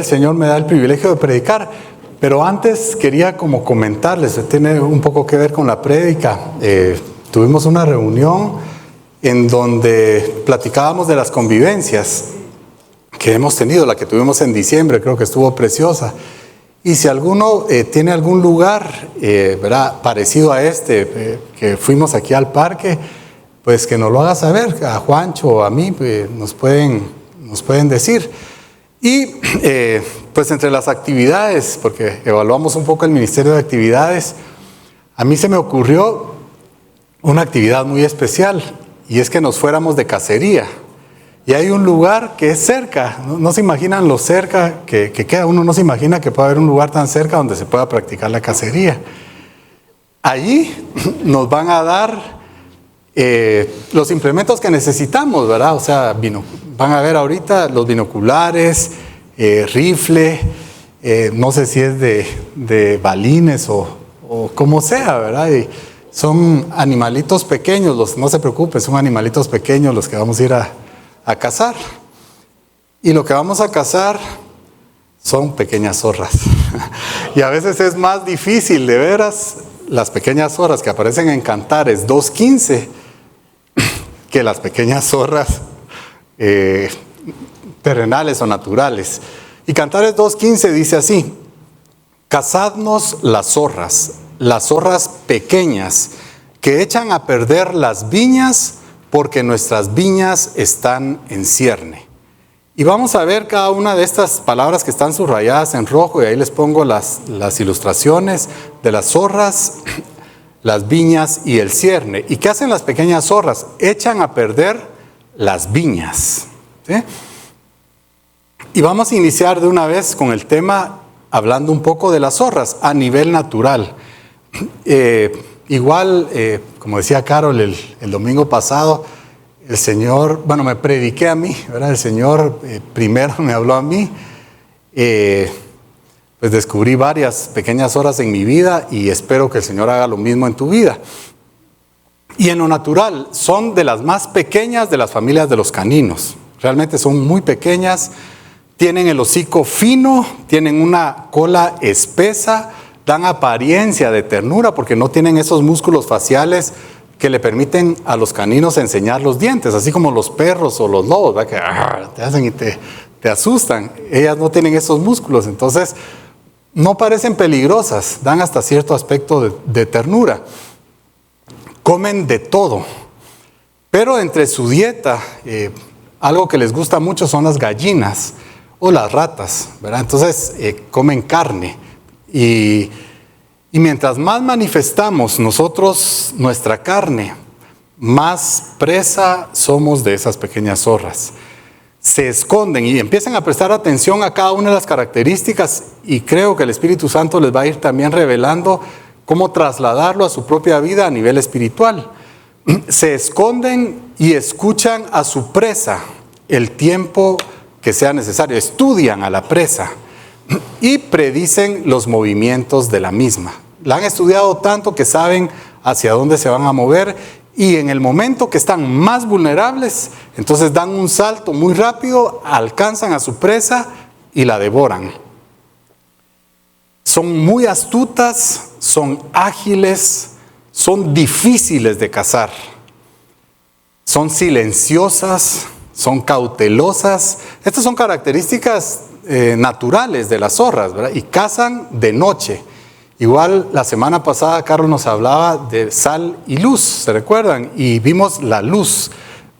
el Señor me da el privilegio de predicar. Pero antes quería como comentarles, tiene un poco que ver con la prédica. Tuvimos una reunión en donde platicábamos de las convivencias que hemos tenido, la que tuvimos en diciembre, creo que estuvo preciosa. Y si alguno tiene algún lugar ¿verdad?, parecido a que fuimos aquí al parque, pues que nos lo haga saber, a Juancho o a mí, nos pueden decir. Y pues entre las actividades, porque evaluamos un poco el Ministerio de Actividades, a mí se me ocurrió una actividad muy especial, y es que nos fuéramos de cacería. Y hay un lugar que es cerca, no se imaginan lo cerca que queda, uno no se imagina que pueda haber un lugar tan cerca donde se pueda practicar la cacería. Allí nos van a dar los implementos que necesitamos, ¿verdad? O sea, van a ver ahorita los binoculares, rifle, no sé si es de balines o como sea, ¿verdad? Y son animalitos pequeños, no se preocupen, son animalitos pequeños los que vamos a ir a cazar. Y lo que vamos a cazar son pequeñas zorras. Y a veces es más difícil, de veras, las pequeñas zorras que aparecen en Cantares 2:15 que las pequeñas zorras terrenales o naturales. Y Cantares 2:15 dice así: cazadnos las zorras pequeñas que echan a perder las viñas, porque nuestras viñas están en cierne. Y vamos a ver cada una de estas palabras que están subrayadas en rojo, y ahí les pongo las ilustraciones de las zorras, las viñas y el cierne. ¿Y qué hacen las pequeñas zorras? Echan a perder las viñas, ¿sí? Y vamos a iniciar de una vez con el tema, hablando un poco de las zorras a nivel natural. Igual, como decía Carol el domingo pasado, el Señor, me prediqué a mí, ¿verdad? El Señor primero me habló a mí. Pues descubrí varias pequeñas zorras en mi vida y espero que el Señor haga lo mismo en tu vida. Y en lo natural, son de las más pequeñas de las familias de los caninos. Realmente son muy pequeñas, tienen el hocico fino, tienen una cola espesa, dan apariencia de ternura porque no tienen esos músculos faciales que le permiten a los caninos enseñar los dientes, así como los perros o los lobos, ¿verdad?, que te hacen y te asustan. Ellas no tienen esos músculos, entonces no parecen peligrosas, dan hasta cierto aspecto de ternura. Comen de todo, pero entre su dieta, algo que les gusta mucho son las gallinas o las ratas, ¿verdad? Entonces comen carne. Y mientras más manifestamos nosotros nuestra carne, más presa somos de esas pequeñas zorras. Se esconden y empiezan a prestar atención a cada una de las características, y creo que el Espíritu Santo les va a ir también revelando cómo trasladarlo a su propia vida a nivel espiritual. Se esconden y escuchan a su presa el tiempo que sea necesario, estudian a la presa y predicen los movimientos de la misma. La han estudiado tanto que saben hacia dónde se van a mover, y en el momento que están más vulnerables, entonces dan un salto muy rápido, alcanzan a su presa y la devoran. Son muy astutas, son ágiles, son difíciles de cazar. Son silenciosas, son cautelosas. Estas son características naturales de las zorras, ¿verdad? Y cazan de noche. Igual la semana pasada Carlos nos hablaba de sal y luz, ¿se recuerdan? Y vimos la luz,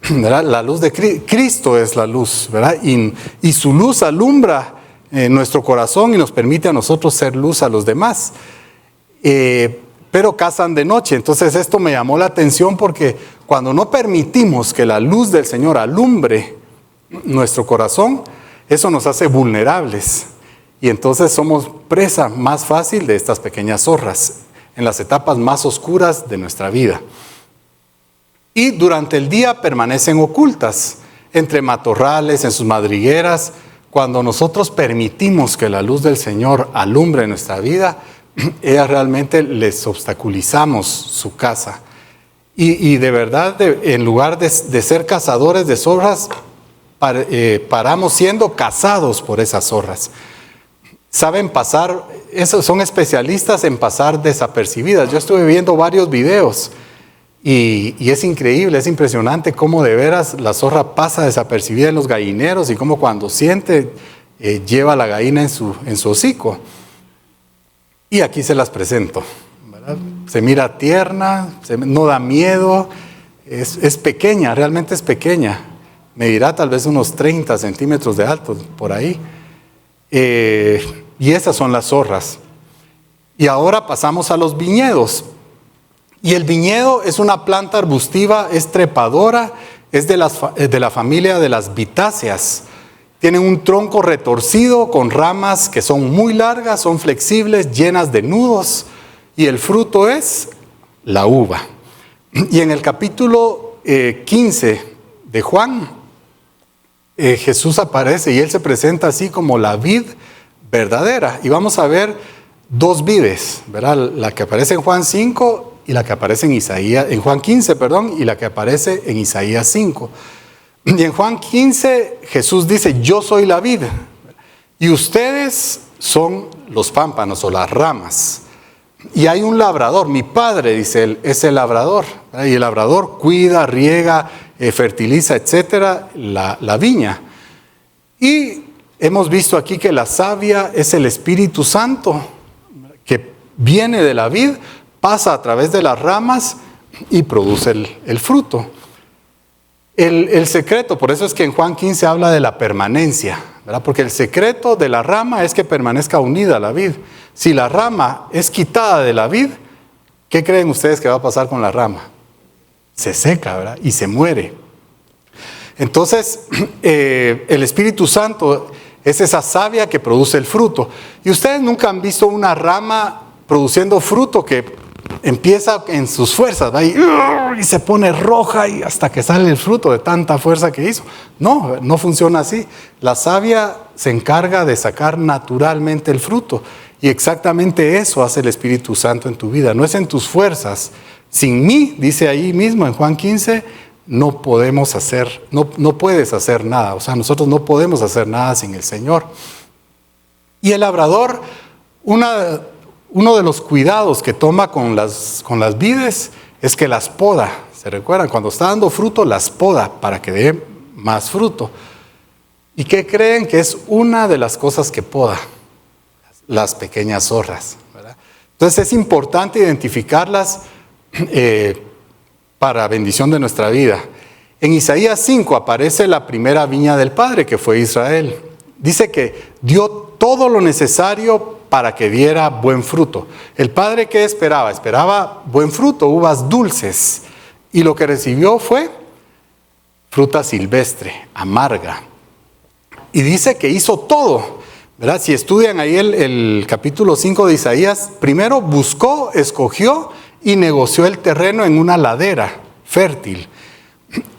¿verdad? La luz de Cristo es la luz, ¿verdad? Y su luz alumbra nuestro corazón y nos permite a nosotros ser luz a los demás. Pero cazan de noche. Entonces esto me llamó la atención porque cuando no permitimos que la luz del Señor alumbre nuestro corazón, eso nos hace vulnerables. Y entonces somos presa más fácil de estas pequeñas zorras en las etapas más oscuras de nuestra vida. Y durante el día permanecen ocultas entre matorrales, en sus madrigueras. Cuando nosotros permitimos que la luz del Señor alumbre nuestra vida, ellas realmente les obstaculizamos su caza. Y de verdad, en lugar de ser cazadores de zorras, paramos siendo cazados por esas zorras. saben pasar, son especialistas en pasar desapercibidas. Yo estuve viendo varios videos y es increíble, es impresionante cómo de veras la zorra pasa desapercibida en los gallineros y cómo cuando siente lleva la gallina en su hocico. Y aquí se las presento, ¿verdad? Se mira tierna, no da miedo, es pequeña, realmente es pequeña. Medirá tal vez unos 30 centímetros de alto, por ahí. Y esas son las zorras. Y ahora pasamos a los viñedos. Y el viñedo es una planta arbustiva, es trepadora, es de la familia de las vitáceas. Tienen un tronco retorcido con ramas que son muy largas, son flexibles, llenas de nudos. Y el fruto es la uva. Y en el capítulo 15 de Juan, Jesús aparece y Él se presenta así como la vid verdadera. Y vamos a ver dos vides, ¿verdad? La que aparece en Juan 5 y la que aparece en Juan 15, y la que aparece en Isaías 5. Y en Juan 15 Jesús dice, yo soy la vid y ustedes son los pámpanos o las ramas. Y hay un labrador, mi padre, dice él, es el labrador. Y el labrador cuida, riega, fertiliza, etcétera, la viña. Y hemos visto aquí que la savia es el Espíritu Santo que viene de la vid, pasa a través de las ramas y produce el fruto. El secreto, por eso es que en Juan 15 habla de la permanencia, ¿verdad? Porque el secreto de la rama es que permanezca unida a la vid. Si la rama es quitada de la vid, ¿qué creen ustedes que va a pasar con la rama? Se seca, ¿verdad? Y se muere. Entonces, el Espíritu Santo es esa savia que produce el fruto. Y ustedes nunca han visto una rama produciendo fruto que empieza en sus fuerzas, ¿va? Y se pone roja y hasta que sale el fruto de tanta fuerza que hizo. No, no funciona así. La savia se encarga de sacar naturalmente el fruto. Y exactamente eso hace el Espíritu Santo en tu vida. No es en tus fuerzas. Sin mí, dice ahí mismo en Juan 15, no puedes hacer nada. O sea, nosotros no podemos hacer nada sin el Señor. Y el labrador, uno de los cuidados que toma con las vides es que las poda. ¿Se recuerdan? Cuando está dando fruto, las poda para que dé más fruto. ¿Y qué creen que es una de las cosas que poda? Las pequeñas zorras, ¿verdad? Entonces es importante identificarlas para bendición de nuestra vida. En Isaías 5 aparece la primera viña del Padre, que fue Israel. Dice que dio todo lo necesario para que diera buen fruto. El Padre, ¿qué esperaba? Esperaba buen fruto, uvas dulces. Y lo que recibió fue fruta silvestre, amarga. Y dice que hizo todo, ¿verdad? Si estudian ahí el capítulo 5 de Isaías, primero buscó, escogió y negoció el terreno en una ladera fértil.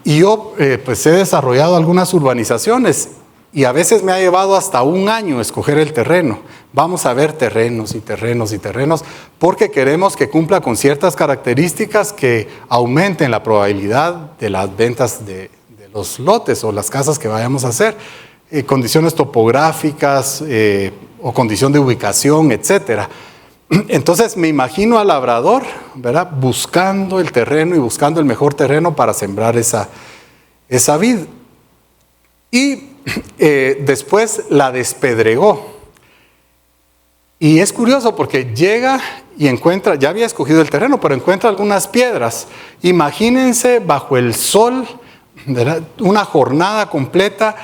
Y yo pues he desarrollado algunas urbanizaciones y a veces me ha llevado hasta un año escoger el terreno. Vamos a ver terrenos y terrenos y terrenos porque queremos que cumpla con ciertas características que aumenten la probabilidad de las ventas de los lotes o las casas que vayamos a hacer. Condiciones topográficas o condición de ubicación, etcétera. Entonces me imagino al labrador, ¿verdad? Buscando el terreno y buscando el mejor terreno para sembrar esa vid. Y después la despedregó. Y es curioso porque llega y encuentra, ya había escogido el terreno, pero encuentra algunas piedras. Imagínense bajo el sol, ¿verdad? Una jornada completa.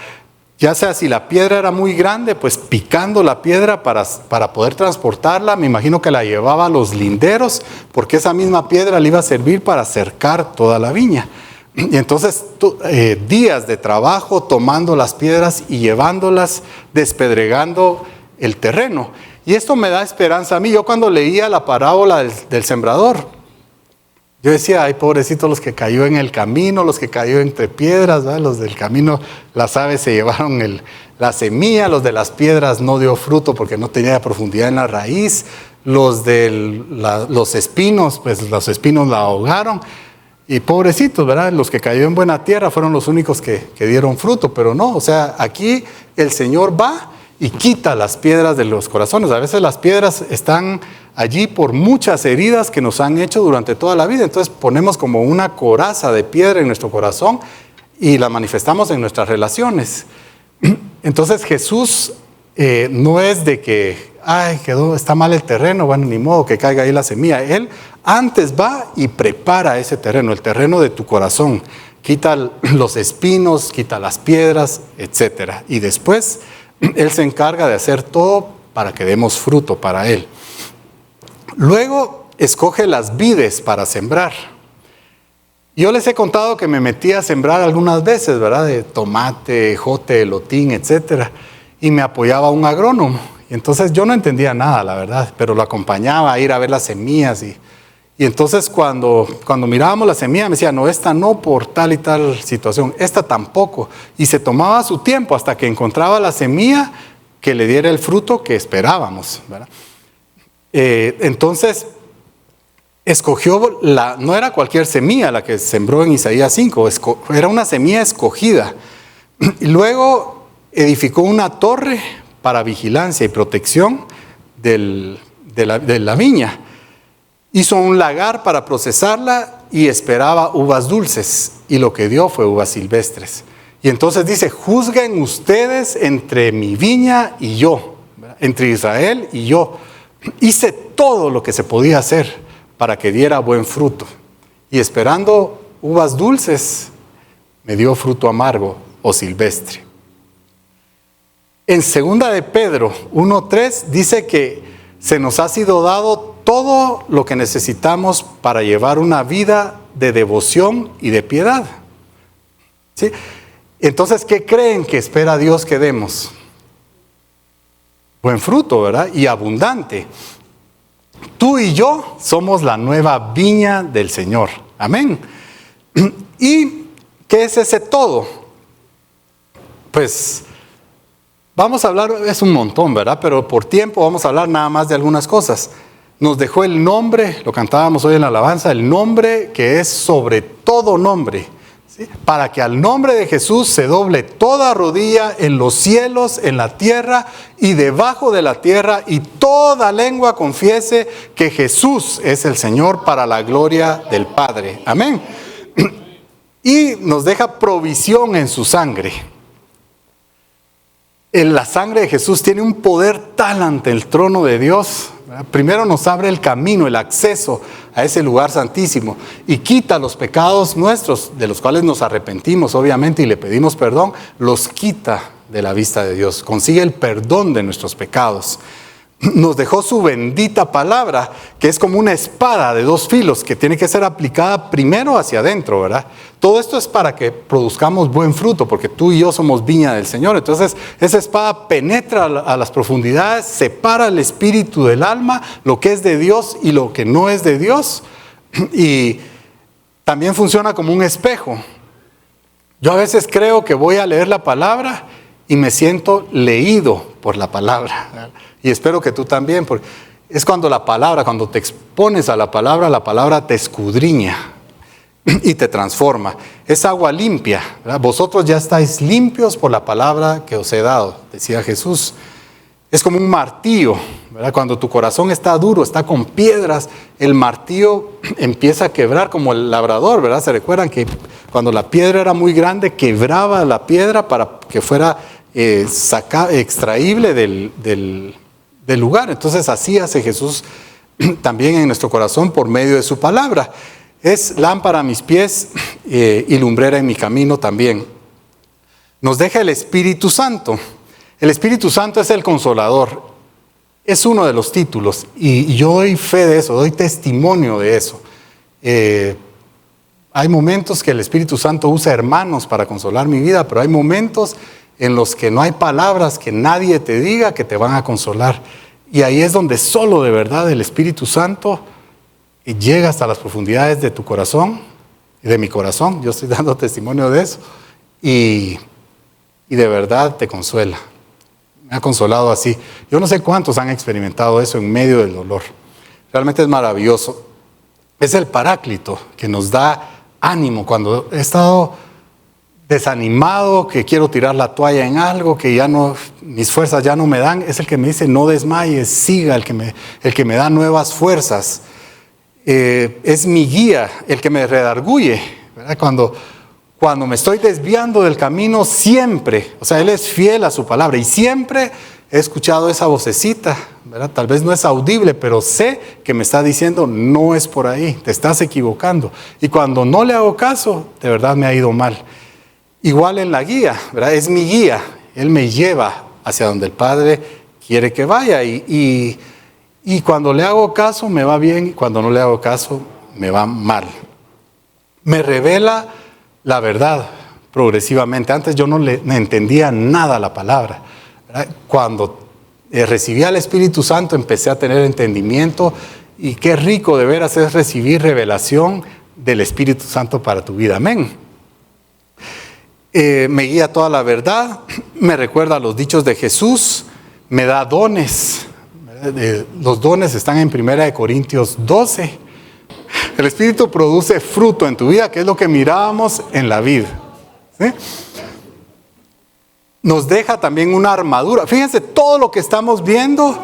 Ya sea si la piedra era muy grande, pues picando la piedra para poder transportarla. Me imagino que la llevaba a los linderos, porque esa misma piedra le iba a servir para cercar toda la viña. Y entonces días de trabajo tomando las piedras y llevándolas, despedregando el terreno. Y esto me da esperanza a mí. Yo cuando leía la parábola del sembrador, yo decía, ay, pobrecitos los que cayó en el camino, los que cayó entre piedras, ¿verdad? Los del camino, las aves se llevaron la semilla, los de las piedras no dio fruto porque no tenía profundidad en la raíz, los espinos, pues los espinos la ahogaron, y pobrecitos, ¿verdad? Los que cayó en buena tierra fueron los únicos que dieron fruto, pero no, o sea, aquí el Señor va y quita las piedras de los corazones. A veces las piedras están allí por muchas heridas que nos han hecho durante toda la vida. Entonces ponemos como una coraza de piedra en nuestro corazón y la manifestamos en nuestras relaciones. Entonces Jesús no es de que, está mal el terreno, bueno, ni modo que caiga ahí la semilla. Él antes va y prepara ese terreno, el terreno de tu corazón. Quita los espinos, quita las piedras, etc. Y después Él se encarga de hacer todo para que demos fruto para Él. Luego escoge las vides para sembrar. Yo les he contado que me metí a sembrar algunas veces, ¿verdad? De tomate, ejote, elotín, etc. Y me apoyaba un agrónomo. Y entonces yo no entendía nada, la verdad, pero lo acompañaba a ir a ver las semillas. Y entonces cuando mirábamos la semilla me decía, no, esta no por tal y tal situación, esta tampoco. Y se tomaba su tiempo hasta que encontraba la semilla que le diera el fruto que esperábamos, ¿verdad? Entonces escogió, no era cualquier semilla la que sembró en Isaías 5, era una semilla escogida. Y luego edificó una torre para vigilancia y protección de la viña. Hizo un lagar para procesarla y esperaba uvas dulces, y lo que dio fue uvas silvestres. Y entonces dice, juzguen ustedes entre mi viña y yo, ¿verdad? Entre Israel y yo. Hice todo lo que se podía hacer para que diera buen fruto. Y esperando uvas dulces, me dio fruto amargo o silvestre. En 2 de Pedro 1:3 dice que se nos ha sido dado todo lo que necesitamos para llevar una vida de devoción y de piedad. ¿Sí? Entonces, ¿qué creen que espera Dios que demos? Buen fruto, ¿verdad? Y abundante. Tú y yo somos la nueva viña del Señor. Amén. ¿Y qué es ese todo? Pues vamos a hablar, es un montón, ¿verdad? Pero por tiempo vamos a hablar nada más de algunas cosas. Nos dejó el nombre, lo cantábamos hoy en la alabanza, el nombre que es sobre todo nombre, ¿sí? Para que al nombre de Jesús se doble toda rodilla en los cielos, en la tierra y debajo de la tierra, y toda lengua confiese que Jesús es el Señor, para la gloria del Padre. Amén. Y nos deja provisión en su sangre. La sangre de Jesús tiene un poder tal ante el trono de Dios. Primero nos abre el camino, el acceso a ese lugar santísimo, y quita los pecados nuestros, de los cuales nos arrepentimos obviamente y le pedimos perdón, los quita de la vista de Dios, consigue el perdón de nuestros pecados. Nos dejó su bendita palabra, que es como una espada de dos filos, que tiene que ser aplicada primero hacia adentro, ¿verdad? Todo esto es para que produzcamos buen fruto, porque tú y yo somos viña del Señor. Entonces, esa espada penetra a las profundidades, separa el espíritu del alma, lo que es de Dios y lo que no es de Dios, y también funciona como un espejo. Yo a veces creo que voy a leer la palabra y me siento leído por la palabra, ¿verdad? Y espero que tú también, porque es cuando cuando te expones a la palabra te escudriña y te transforma. Es agua limpia, ¿verdad? Vosotros ya estáis limpios por la palabra que os he dado, decía Jesús. Es como un martillo, ¿verdad? Cuando tu corazón está duro, está con piedras, el martillo empieza a quebrar como el labrador, ¿verdad? ¿Se recuerdan que cuando la piedra era muy grande, quebraba la piedra para que fuera extraíble del lugar? Entonces así hace Jesús también en nuestro corazón por medio de su palabra. Es lámpara a mis pies y lumbrera en mi camino también. Nos deja el Espíritu Santo. El Espíritu Santo es el Consolador. Es uno de los títulos y yo doy fe de eso, doy testimonio de eso. Hay momentos que el Espíritu Santo usa hermanos para consolar mi vida, pero hay momentos en los que no hay palabras que nadie te diga que te van a consolar. Y ahí es donde solo de verdad el Espíritu Santo llega hasta las profundidades de tu corazón y de mi corazón. Yo estoy dando testimonio de eso. Y de verdad te consuela. Me ha consolado así. Yo no sé cuántos han experimentado eso en medio del dolor. Realmente es maravilloso. Es el Paráclito que nos da ánimo cuando he estado desanimado, que quiero tirar la toalla en algo, que ya no, mis fuerzas ya no me dan, es el que me dice, no desmayes, siga, el que me da nuevas fuerzas. Es mi guía, el que me redarguye, ¿verdad? Cuando me estoy desviando del camino, siempre, o sea, Él es fiel a su palabra y siempre he escuchado esa vocecita, ¿verdad? Tal vez no es audible, pero sé que me está diciendo, no es por ahí, te estás equivocando. Y cuando no le hago caso, de verdad me ha ido mal. Igual en la guía, ¿verdad? Es mi guía, Él me lleva hacia donde el Padre quiere que vaya. Y cuando le hago caso, me va bien, y cuando no le hago caso, me va mal. Me revela la verdad progresivamente. Antes yo no le entendía nada a la palabra, ¿verdad? Cuando recibí al Espíritu Santo empecé a tener entendimiento y qué rico de veras es recibir revelación del Espíritu Santo para tu vida. Amén. Me guía toda la verdad, me recuerda los dichos de Jesús, me da dones. Los dones están en 1 Corintios 12. El Espíritu produce fruto en tu vida, que es lo que mirábamos en la vid, ¿sí? Nos deja también una armadura. Fíjense todo lo que estamos viendo,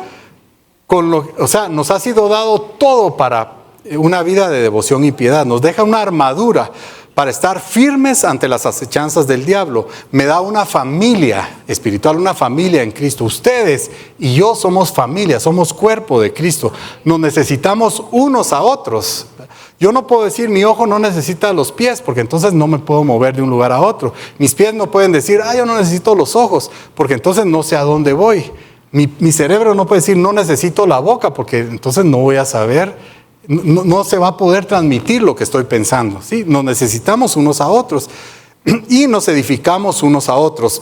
o sea, nos ha sido dado todo para una vida de devoción y piedad. Nos deja una armadura para estar firmes ante las acechanzas del diablo. Me da una familia espiritual, una familia en Cristo. Ustedes y yo somos familia, somos cuerpo de Cristo. Nos necesitamos unos a otros. Yo no puedo decir, mi ojo no necesita los pies, porque entonces no me puedo mover de un lugar a otro. Mis pies no pueden decir, yo no necesito los ojos, porque entonces no sé a dónde voy. Mi cerebro no puede decir, no necesito la boca, porque entonces no voy a saber. No se va a poder transmitir lo que estoy pensando, ¿sí? Nos necesitamos unos a otros y nos edificamos unos a otros.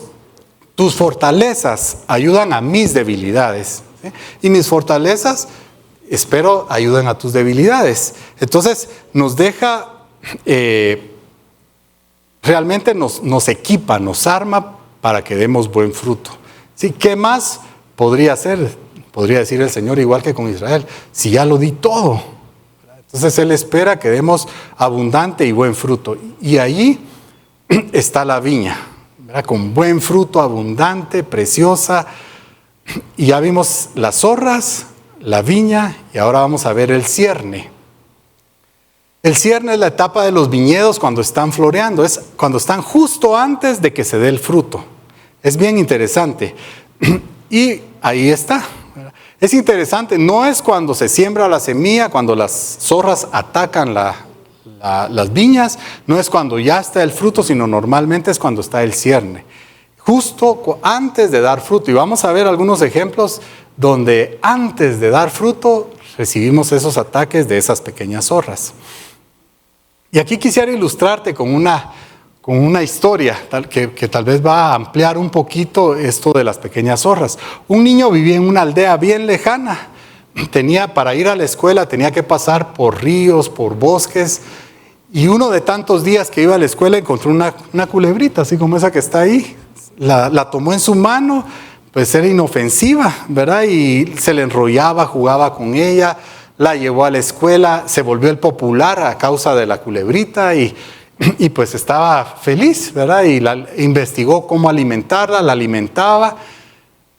Tus fortalezas ayudan a mis debilidades, ¿sí? Y mis fortalezas, espero, ayudan a tus debilidades. Entonces nos deja, realmente nos equipa, nos arma para que demos buen fruto, ¿sí? ¿Qué más podría hacer? Podría decir el Señor, igual que con Israel, si ya lo di todo. Entonces Él espera que demos abundante y buen fruto. Y ahí está la viña, ¿verdad? Con buen fruto, abundante, preciosa. Y ya vimos las zorras, la viña, y ahora vamos a ver el cierne. El cierne es la etapa de los viñedos cuando están floreando, es cuando están justo antes de que se dé el fruto. Es bien interesante. Y ahí está. Es interesante, no es cuando se siembra la semilla, cuando las zorras atacan las viñas, no es cuando ya está el fruto, sino normalmente es cuando está el cierne, justo antes de dar fruto. Y vamos a ver algunos ejemplos donde antes de dar fruto recibimos esos ataques de esas pequeñas zorras. Y aquí quisiera ilustrarte con una historia que tal vez va a ampliar un poquito esto de las pequeñas zorras. Un niño vivía en una aldea bien lejana. Para ir a la escuela tenía que pasar por ríos, por bosques. Y uno de tantos días que iba a la escuela encontró una culebrita, así como esa que está ahí. La tomó en su mano, pues era inofensiva, ¿verdad? Y se le enrollaba, jugaba con ella, la llevó a la escuela, se volvió el popular a causa de la culebrita y pues estaba feliz, ¿verdad? Y investigó cómo alimentarla, la alimentaba.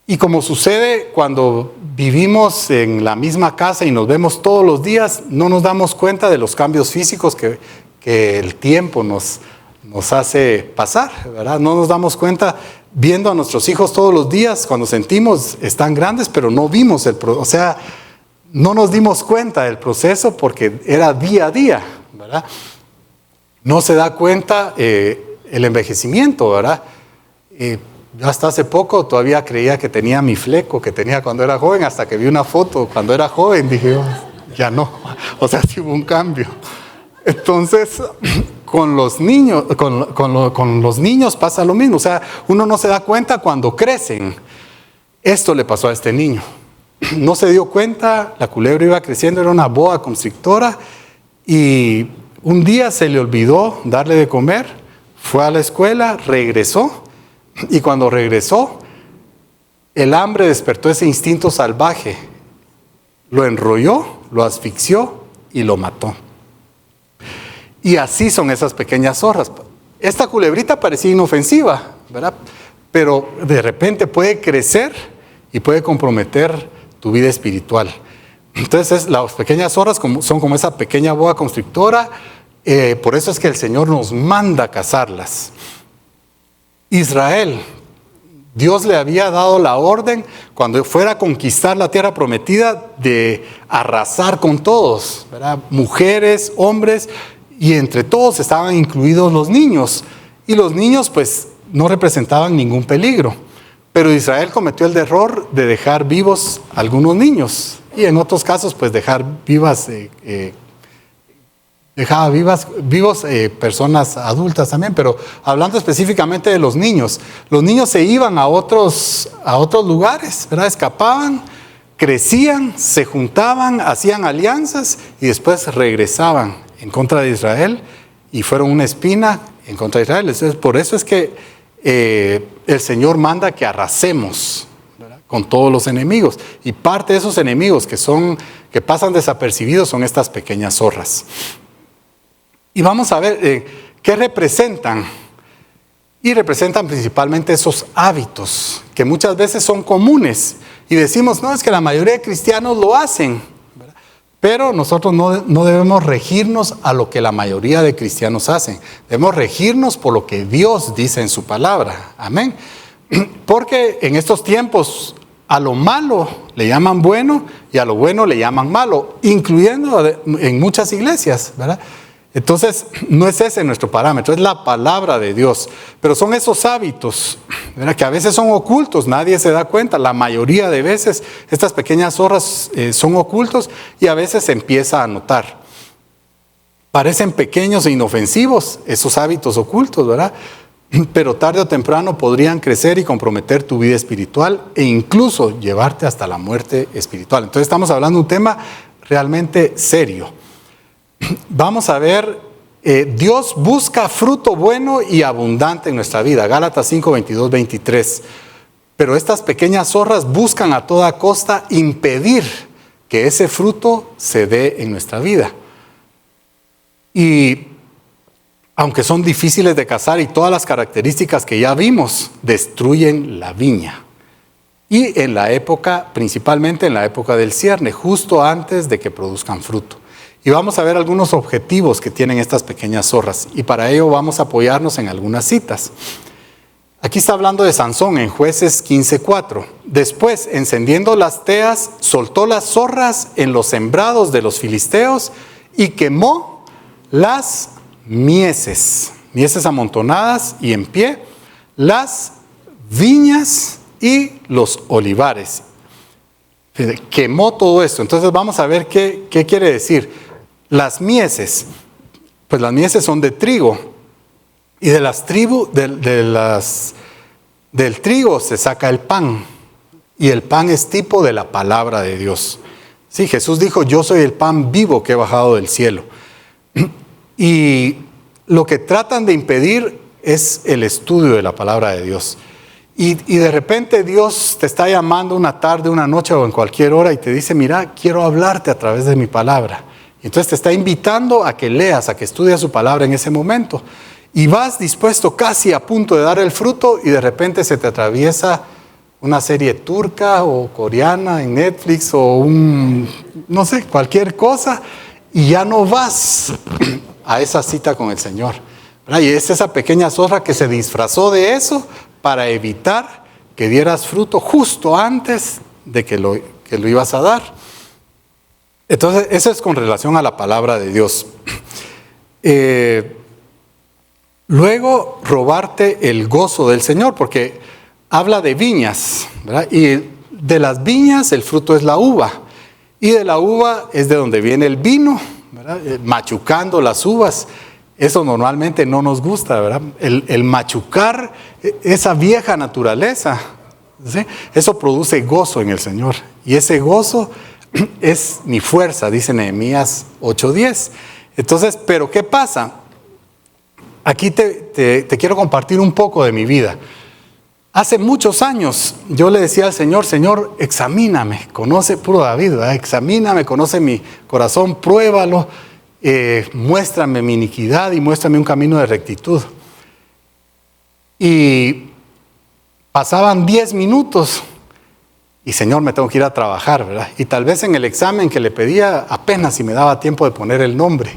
Y como sucede cuando vivimos en la misma casa y nos vemos todos los días, no nos damos cuenta de los cambios físicos que el tiempo nos hace pasar, ¿verdad? No nos damos cuenta viendo a nuestros hijos todos los días, cuando sentimos están grandes, pero no vimos no nos dimos cuenta del proceso porque era día a día, ¿verdad? No se da cuenta el envejecimiento, ¿verdad? Yo hasta hace poco todavía creía que tenía mi fleco que tenía cuando era joven, hasta que vi una foto cuando era joven, dije, ya no, o sea, sí hubo un cambio. Entonces, con los niños, con los niños pasa lo mismo, o sea, uno no se da cuenta cuando crecen. Esto le pasó a este niño. No se dio cuenta, la culebra iba creciendo, era una boa constrictora y un día se le olvidó darle de comer, fue a la escuela, regresó y cuando regresó, el hambre despertó ese instinto salvaje, lo enrolló, lo asfixió y lo mató. Y así son esas pequeñas zorras. esta culebrita parecía inofensiva, ¿verdad? Pero de repente puede crecer y puede comprometer tu vida espiritual. Entonces las pequeñas zorras son como esa pequeña boa constrictora, por eso es que el Señor nos manda a cazarlas. Israel, Dios le había dado la orden cuando fuera a conquistar la tierra prometida de arrasar con todos, ¿verdad? Mujeres, hombres, y entre todos estaban incluidos los niños. Y los niños pues no representaban ningún peligro. Pero Israel cometió el error de dejar vivos algunos niños. Y en otros casos pues dejaba vivos personas adultas también, pero hablando específicamente de los niños se iban a otros lugares, ¿verdad? Escapaban, crecían, se juntaban, hacían alianzas y después regresaban en contra de Israel y fueron una espina en contra de Israel. Entonces, por eso es que el Señor manda que arrasemos, ¿verdad? Con todos los enemigos, y parte de esos enemigos que pasan desapercibidos son estas pequeñas zorras. Y vamos a ver qué representan. Y representan principalmente esos hábitos que muchas veces son comunes. Y decimos, no, es que la mayoría de cristianos lo hacen, ¿verdad? Pero nosotros no debemos regirnos a lo que la mayoría de cristianos hacen. Debemos regirnos por lo que Dios dice en su palabra. Amén. Porque en estos tiempos a lo malo le llaman bueno y a lo bueno le llaman malo, incluyendo en muchas iglesias, ¿verdad? Entonces, no es ese nuestro parámetro, es la palabra de Dios. Pero son esos hábitos, ¿verdad? Que a veces son ocultos, nadie se da cuenta. La mayoría de veces estas pequeñas zorras son ocultos y a veces se empieza a notar. Parecen pequeños e inofensivos esos hábitos ocultos, ¿verdad? Pero tarde o temprano podrían crecer y comprometer tu vida espiritual e incluso llevarte hasta la muerte espiritual. Entonces estamos hablando de un tema realmente serio. Vamos a ver, Dios busca fruto bueno y abundante en nuestra vida. Gálatas 5, 22, 23. Pero estas pequeñas zorras buscan a toda costa impedir que ese fruto se dé en nuestra vida. Y aunque son difíciles de cazar y todas las características que ya vimos, destruyen la viña. Y en la época, principalmente en la época del cierne, justo antes de que produzcan fruto. Y vamos a ver algunos objetivos que tienen estas pequeñas zorras. Y para ello vamos a apoyarnos en algunas citas. Aquí está hablando de Sansón en Jueces 15:4. Después, encendiendo las teas, soltó las zorras en los sembrados de los filisteos y quemó las mieses amontonadas y en pie, las viñas y los olivares. Quemó todo esto. Entonces vamos a ver qué quiere decir. Las mieses, pues las mieses son de trigo, y de las del trigo se saca el pan, y el pan es tipo de la palabra de Dios. Sí, Jesús dijo, yo soy el pan vivo que he bajado del cielo. Y lo que tratan de impedir es el estudio de la palabra de Dios. Y de repente Dios te está llamando una tarde, una noche o en cualquier hora y te dice, mira, quiero hablarte a través de mi palabra. Entonces te está invitando a que leas, a que estudies su palabra en ese momento. Y vas dispuesto casi a punto de dar el fruto y de repente se te atraviesa una serie turca o coreana en Netflix o no sé, cualquier cosa, y ya no vas a esa cita con el Señor, ¿verdad? Y es esa pequeña zorra que se disfrazó de eso para evitar que dieras fruto justo antes de que lo ibas a dar. Entonces, eso es con relación a la palabra de Dios. Luego, robarte el gozo del Señor, porque habla de viñas, ¿verdad? Y de las viñas el fruto es la uva, y de la uva es de donde viene el vino, ¿verdad? Machucando las uvas. Eso normalmente no nos gusta, ¿verdad? El machucar esa vieja naturaleza, ¿sí? Eso produce gozo en el Señor, y ese gozo es mi fuerza, dice Nehemías 8:10. Entonces, ¿pero qué pasa? Aquí te quiero compartir un poco de mi vida. Hace muchos años yo le decía al Señor, Señor, examíname, conoce, puro David, ¿verdad? Examíname, conoce mi corazón, pruébalo, muéstrame mi iniquidad y muéstrame un camino de rectitud. Y pasaban 10 minutos y Señor, me tengo que ir a trabajar, ¿verdad? Y tal vez en el examen que le pedía apenas si me daba tiempo de poner el nombre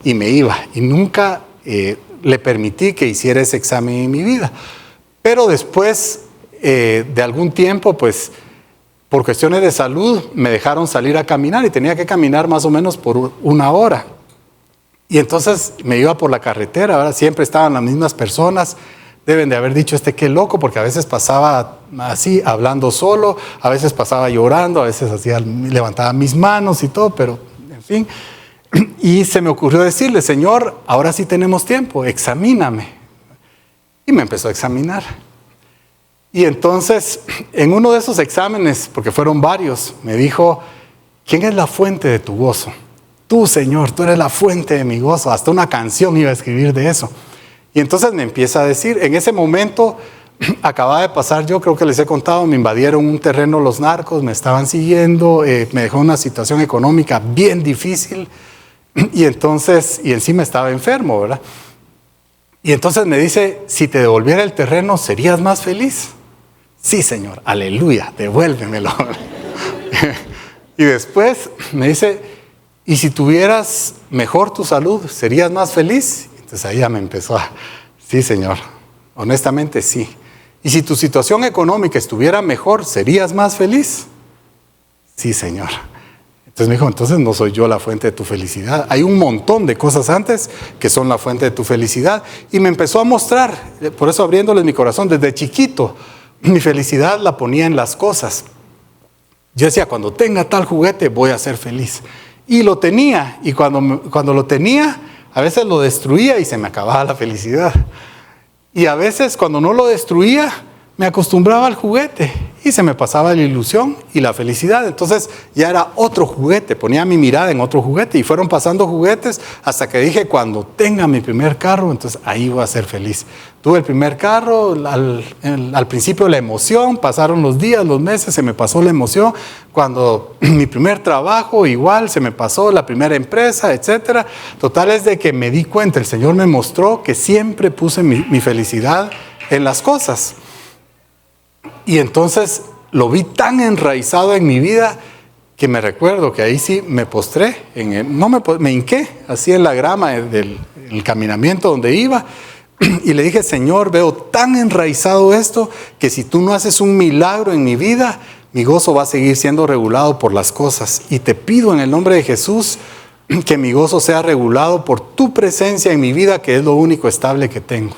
y me iba. Y nunca le permití que hiciera ese examen en mi vida. Pero después de algún tiempo, pues por cuestiones de salud me dejaron salir a caminar y tenía que caminar más o menos por 1 hora. Y entonces me iba por la carretera, ¿verdad? Siempre estaban las mismas personas. Deben de haber dicho qué loco, porque a veces pasaba así, hablando solo, a veces pasaba llorando, a veces levantaba mis manos y todo, pero en fin. Y se me ocurrió decirle, Señor, ahora sí tenemos tiempo, examíname. Y me empezó a examinar. Y entonces, en uno de esos exámenes, porque fueron varios, me dijo, ¿quién es la fuente de tu gozo? Tú, Señor, tú eres la fuente de mi gozo. Hasta una canción iba a escribir de eso. Y entonces me empieza a decir, en ese momento acababa de pasar, yo creo que les he contado, me invadieron un terreno los narcos, me estaban siguiendo, me dejó una situación económica bien difícil y encima estaba enfermo, ¿verdad? Y entonces me dice, si te devolviera el terreno, ¿serías más feliz? Sí, Señor, aleluya, devuélvemelo. Y después me dice, ¿y si tuvieras mejor tu salud, serías más feliz? Entonces ahí ya me empezó sí, Señor, honestamente sí. ¿Y si tu situación económica estuviera mejor, serías más feliz? Sí, Señor. Entonces me dijo, entonces no soy yo la fuente de tu felicidad. Hay un montón de cosas antes que son la fuente de tu felicidad. Y me empezó a mostrar, por eso abriéndoles mi corazón, desde chiquito, mi felicidad la ponía en las cosas. Yo decía, cuando tenga tal juguete voy a ser feliz. Y lo tenía, y cuando lo tenía, a veces lo destruía y se me acababa la felicidad. Y a veces cuando no lo destruía, me acostumbraba al juguete y se me pasaba la ilusión y la felicidad. Entonces ya era otro juguete, ponía mi mirada en otro juguete y fueron pasando juguetes hasta que dije, cuando tenga mi primer carro, entonces ahí voy a ser feliz. Tuve el primer carro, al principio la emoción, pasaron los días, los meses, se me pasó la emoción. Cuando mi primer trabajo, igual, se me pasó la primera empresa, etc. Total es de que me di cuenta, el Señor me mostró que siempre puse mi felicidad en las cosas. Y entonces lo vi tan enraizado en mi vida que me recuerdo que ahí sí me postré, me hinqué así en la grama del caminamiento donde iba y le dije, Señor, veo tan enraizado esto que si tú no haces un milagro en mi vida, mi gozo va a seguir siendo regulado por las cosas. Y te pido en el nombre de Jesús que mi gozo sea regulado por tu presencia en mi vida, que es lo único estable que tengo.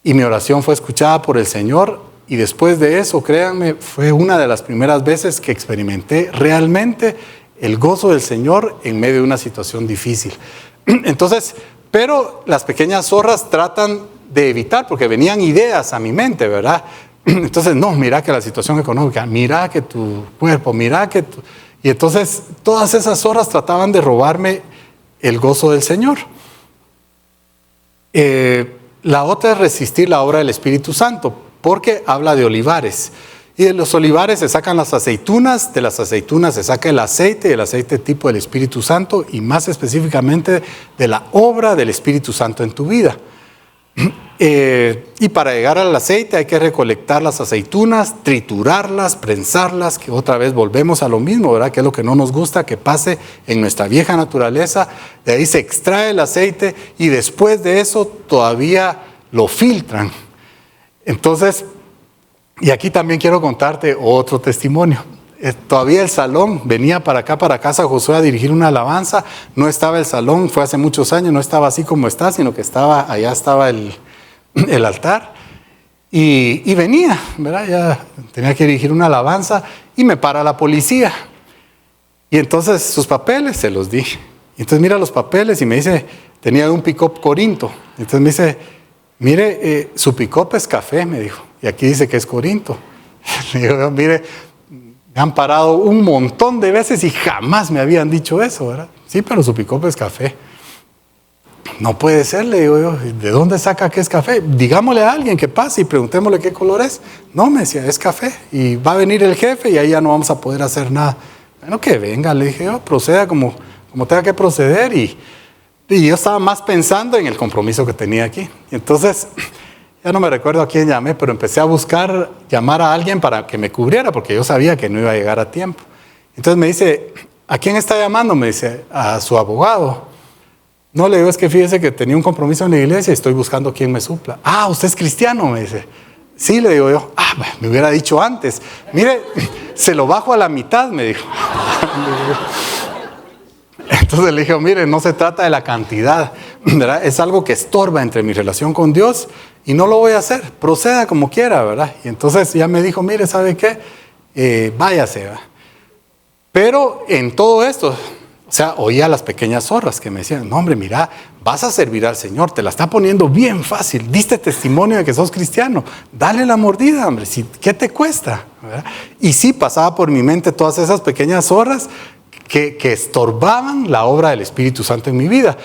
Y mi oración fue escuchada por el Señor. Y después de eso, créanme, fue una de las primeras veces que experimenté realmente el gozo del Señor en medio de una situación difícil. Entonces, pero las pequeñas zorras tratan de evitar, porque venían ideas a mi mente, ¿verdad? Entonces, no, mira que la situación económica, mira que tu cuerpo, mira que tu... Y entonces, todas esas zorras trataban de robarme el gozo del Señor. La otra es resistir la obra del Espíritu Santo, porque habla de olivares. Y de los olivares se sacan las aceitunas, de las aceitunas se saca el aceite tipo del Espíritu Santo, y más específicamente de la obra del Espíritu Santo en tu vida. Y para llegar al aceite hay que recolectar las aceitunas, triturarlas, prensarlas, que otra vez volvemos a lo mismo, ¿verdad? Que es lo que no nos gusta que pase en nuestra vieja naturaleza. De ahí se extrae el aceite y después de eso todavía lo filtran. Entonces, y aquí también quiero contarte otro testimonio. Todavía el salón, venía para acá, para casa Josué a dirigir una alabanza, no estaba el salón, fue hace muchos años, no estaba así como está, sino que allá estaba el altar, y venía, ¿verdad? Ya tenía que dirigir una alabanza, y me para la policía, y entonces sus papeles se los di, y entonces mira los papeles, y me dice, tenía un pick-up Corinto, entonces me dice, mire, su pick-up es café, me dijo, y aquí dice que es Corinto. Le digo, mire, me han parado un montón de veces y jamás me habían dicho eso, ¿verdad? Sí, pero su pick-up es café. No puede ser, le digo yo, ¿de dónde saca que es café? Digámosle a alguien que pase y preguntémosle qué color es. No, me decía, es café, y va a venir el jefe y ahí ya no vamos a poder hacer nada. Bueno, que venga, le dije yo, proceda como tenga que proceder, y yo estaba más pensando en el compromiso que tenía aquí. Entonces, ya no me recuerdo a quién llamé, pero empecé a llamar a alguien para que me cubriera, porque yo sabía que no iba a llegar a tiempo. Entonces me dice, ¿a quién está llamando? Me dice, a su abogado. No, le digo, es que fíjese que tenía un compromiso en la iglesia y estoy buscando quién me supla. Ah, ¿usted es cristiano? Me dice. Sí, le digo yo. Ah, me hubiera dicho antes. Mire, se lo bajo a la mitad, me dijo. Entonces le dije, mire, no se trata de la cantidad, ¿verdad? Es algo que estorba entre mi relación con Dios y no lo voy a hacer. Proceda como quiera, ¿verdad? Y entonces ya me dijo, mire, ¿sabe qué? Váyase, ¿verdad? Pero en todo esto, o sea, oía a las pequeñas zorras que me decían, no, hombre, mira, vas a servir al Señor, te la está poniendo bien fácil, diste testimonio de que sos cristiano, dale la mordida, hombre, ¿qué te cuesta? ¿Verdad? Y sí, pasaba por mi mente todas esas pequeñas zorras que estorbaban la obra del Espíritu Santo en mi vida.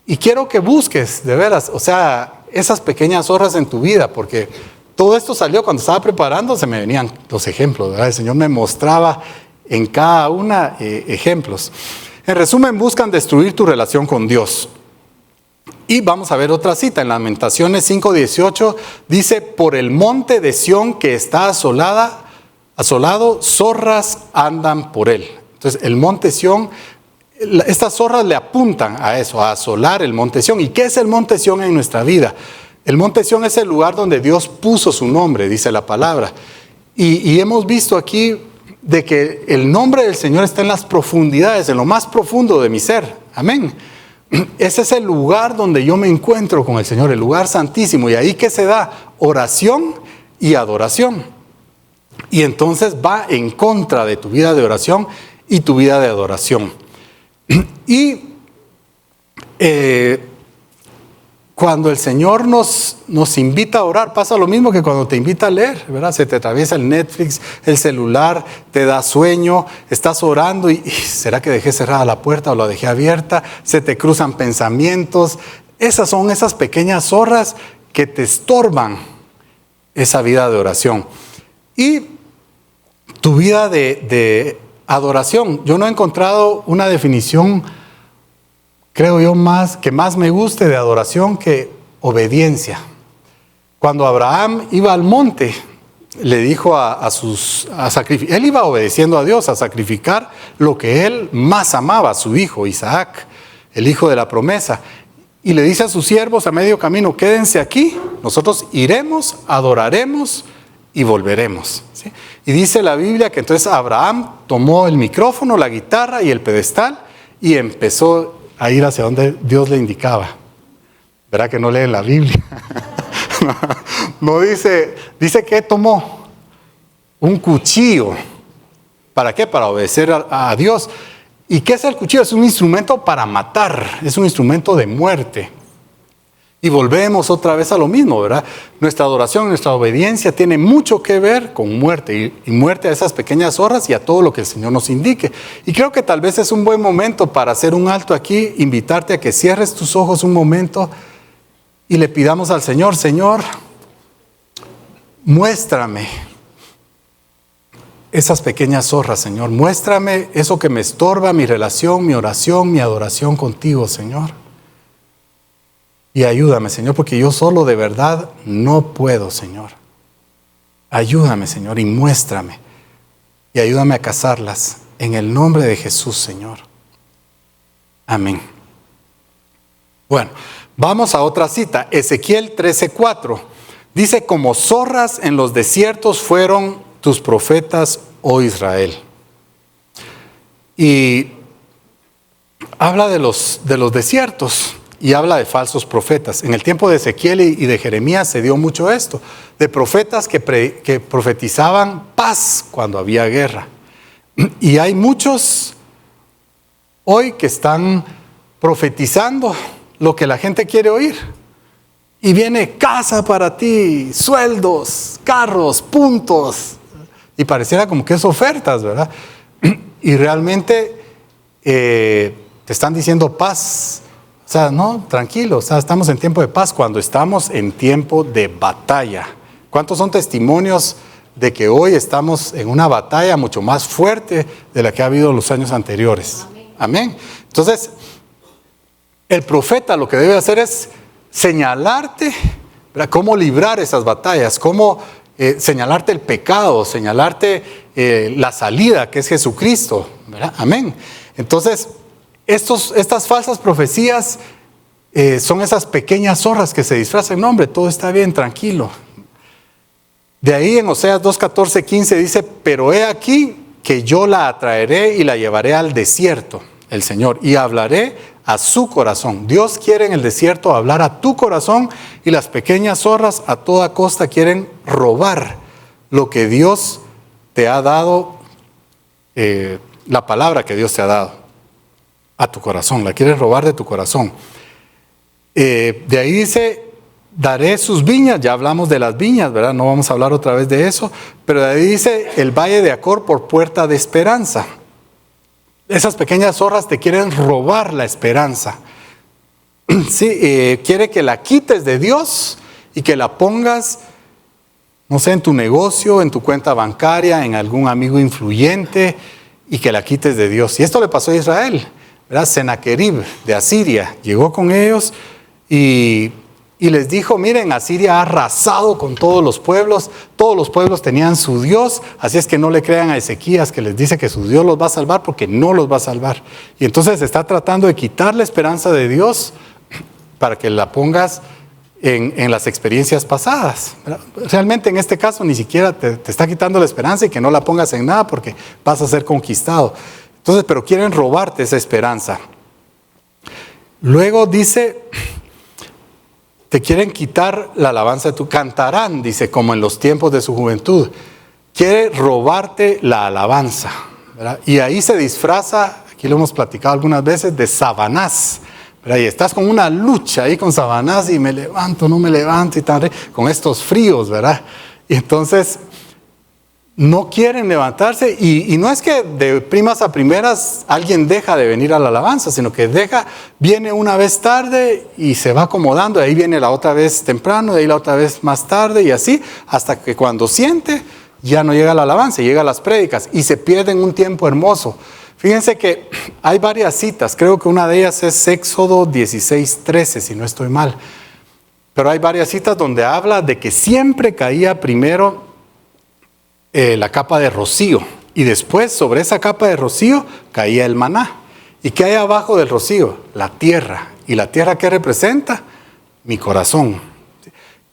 Y quiero que busques, de veras, o sea, esas pequeñas zorras en tu vida, porque todo esto salió cuando estaba preparando, se me venían los ejemplos, ¿verdad? El Señor me mostraba en cada una ejemplos. En resumen, buscan destruir tu relación con Dios. Y vamos a ver otra cita, en Lamentaciones 5:18, dice, por el monte de Sión que está asolado, zorras andan por él. Entonces, el monte Sión, estas zorras le apuntan a eso, a asolar el monte Sión. ¿Y qué es el monte Sión en nuestra vida? El monte Sión es el lugar donde Dios puso su nombre, dice la palabra. Y hemos visto aquí de que el nombre del Señor está en las profundidades, en lo más profundo de mi ser. Amén. Ese es el lugar donde yo me encuentro con el Señor, el lugar santísimo. Y ahí que se da oración y adoración. Y entonces va en contra de tu vida de oración y tu vida de adoración. Y cuando el Señor nos invita a orar, pasa lo mismo que cuando te invita a leer, ¿verdad? Se te atraviesa el Netflix, el celular, te da sueño, estás orando y ¿será que dejé cerrada la puerta o la dejé abierta? Se te cruzan pensamientos. Esas son esas pequeñas zorras que te estorban esa vida de oración. Y tu vida de adoración, yo no he encontrado una definición, creo yo, que más me guste de adoración que obediencia. Cuando Abraham iba al monte, le dijo a sacrificar, él iba obedeciendo a Dios a sacrificar lo que él más amaba, su hijo Isaac, el hijo de la promesa. Y le dice a sus siervos a medio camino, quédense aquí, nosotros iremos, adoraremos y volveremos. ¿Sí? Y dice la Biblia que entonces Abraham tomó el micrófono, la guitarra y el pedestal y empezó a ir hacia donde Dios le indicaba. ¿Verdad que no lee la Biblia? No dice que tomó un cuchillo. ¿Para qué? Para obedecer a Dios. ¿Y qué es el cuchillo? Es un instrumento para matar, es un instrumento de muerte. Y volvemos otra vez a lo mismo, ¿verdad? Nuestra adoración, nuestra obediencia tiene mucho que ver con muerte y muerte a esas pequeñas zorras y a todo lo que el Señor nos indique. Y creo que tal vez es un buen momento para hacer un alto aquí, invitarte a que cierres tus ojos un momento y le pidamos al Señor, Señor, muéstrame esas pequeñas zorras, Señor. Muéstrame eso que me estorba, mi relación, mi oración, mi adoración contigo, Señor. Y ayúdame, Señor, porque yo solo de verdad no puedo, Señor. Ayúdame, Señor, y muéstrame. Y ayúdame a cazarlas en el nombre de Jesús, Señor. Amén. Bueno, vamos a otra cita. Ezequiel 13:4. Dice, como zorras en los desiertos fueron tus profetas, oh Israel. Y habla de los desiertos. Y habla de falsos profetas. En el tiempo de Ezequiel y de Jeremías se dio mucho esto, de profetas que profetizaban paz cuando había guerra. Y hay muchos hoy que están profetizando lo que la gente quiere oír. Y viene casa para ti, sueldos, carros, puntos. Y pareciera como que es ofertas, ¿verdad? Y realmente te están diciendo paz. O sea, no, tranquilo, o sea, estamos en tiempo de paz cuando estamos en tiempo de batalla. ¿Cuántos son testimonios de que hoy estamos en una batalla mucho más fuerte de la que ha habido en los años anteriores? Amén. Entonces, el profeta lo que debe hacer es señalarte ¿verdad? Cómo librar esas batallas, cómo señalarte el pecado, señalarte la salida que es Jesucristo, ¿verdad? Amén. Entonces, estas falsas profecías son esas pequeñas zorras que se disfrazan. No, hombre, todo está bien, tranquilo. De ahí en Oseas 2:14, 15 dice, pero he aquí que yo la atraeré y la llevaré al desierto, el Señor, y hablaré a su corazón. Dios quiere en el desierto hablar a tu corazón, y las pequeñas zorras a toda costa quieren robar lo que Dios te ha dado, la palabra que Dios te ha dado a tu corazón, la quieren robar de tu corazón. De ahí dice, daré sus viñas, ya hablamos de las viñas, ¿verdad? No vamos a hablar otra vez de eso, pero de ahí dice, el valle de Acor por puerta de esperanza. Esas pequeñas zorras te quieren robar la esperanza. Sí, quiere que la quites de Dios y que la pongas, no sé, en tu negocio, en tu cuenta bancaria, en algún amigo influyente, y que la quites de Dios. Y esto le pasó a Israel, ¿verdad? Senaquerib de Asiria llegó con ellos y les dijo, miren, Asiria ha arrasado con todos los pueblos tenían su Dios, así es que no le crean a Ezequías que les dice que su Dios los va a salvar, porque no los va a salvar. Y entonces está tratando de quitar la esperanza de Dios para que la pongas en las experiencias pasadas. Realmente en este caso ni siquiera te está quitando la esperanza y que no la pongas en nada porque vas a ser conquistado. Entonces, pero quieren robarte esa esperanza. Luego dice, te quieren quitar la alabanza de tu cantarán, dice, como en los tiempos de su juventud. Quiere robarte la alabanza, ¿verdad? Y ahí se disfraza, aquí lo hemos platicado algunas veces, de Sabanás, ¿verdad? Y estás con una lucha ahí con Sabanás, y me levanto, no me levanto, y con estos fríos, ¿verdad? Y entonces no quieren levantarse, y no es que de primas a primeras alguien deja de venir a la alabanza, sino que viene una vez tarde y se va acomodando, y ahí viene la otra vez temprano, de ahí la otra vez más tarde, y así, hasta que cuando siente, ya no llega a la alabanza, llega a las prédicas, y se pierden un tiempo hermoso. Fíjense que hay varias citas, creo que una de ellas es Éxodo 16:13, si no estoy mal, pero hay varias citas donde habla de que siempre caía primero la capa de rocío, y después sobre esa capa de rocío caía el maná. ¿Y qué hay abajo del rocío? La tierra. ¿Y la tierra qué representa? Mi corazón.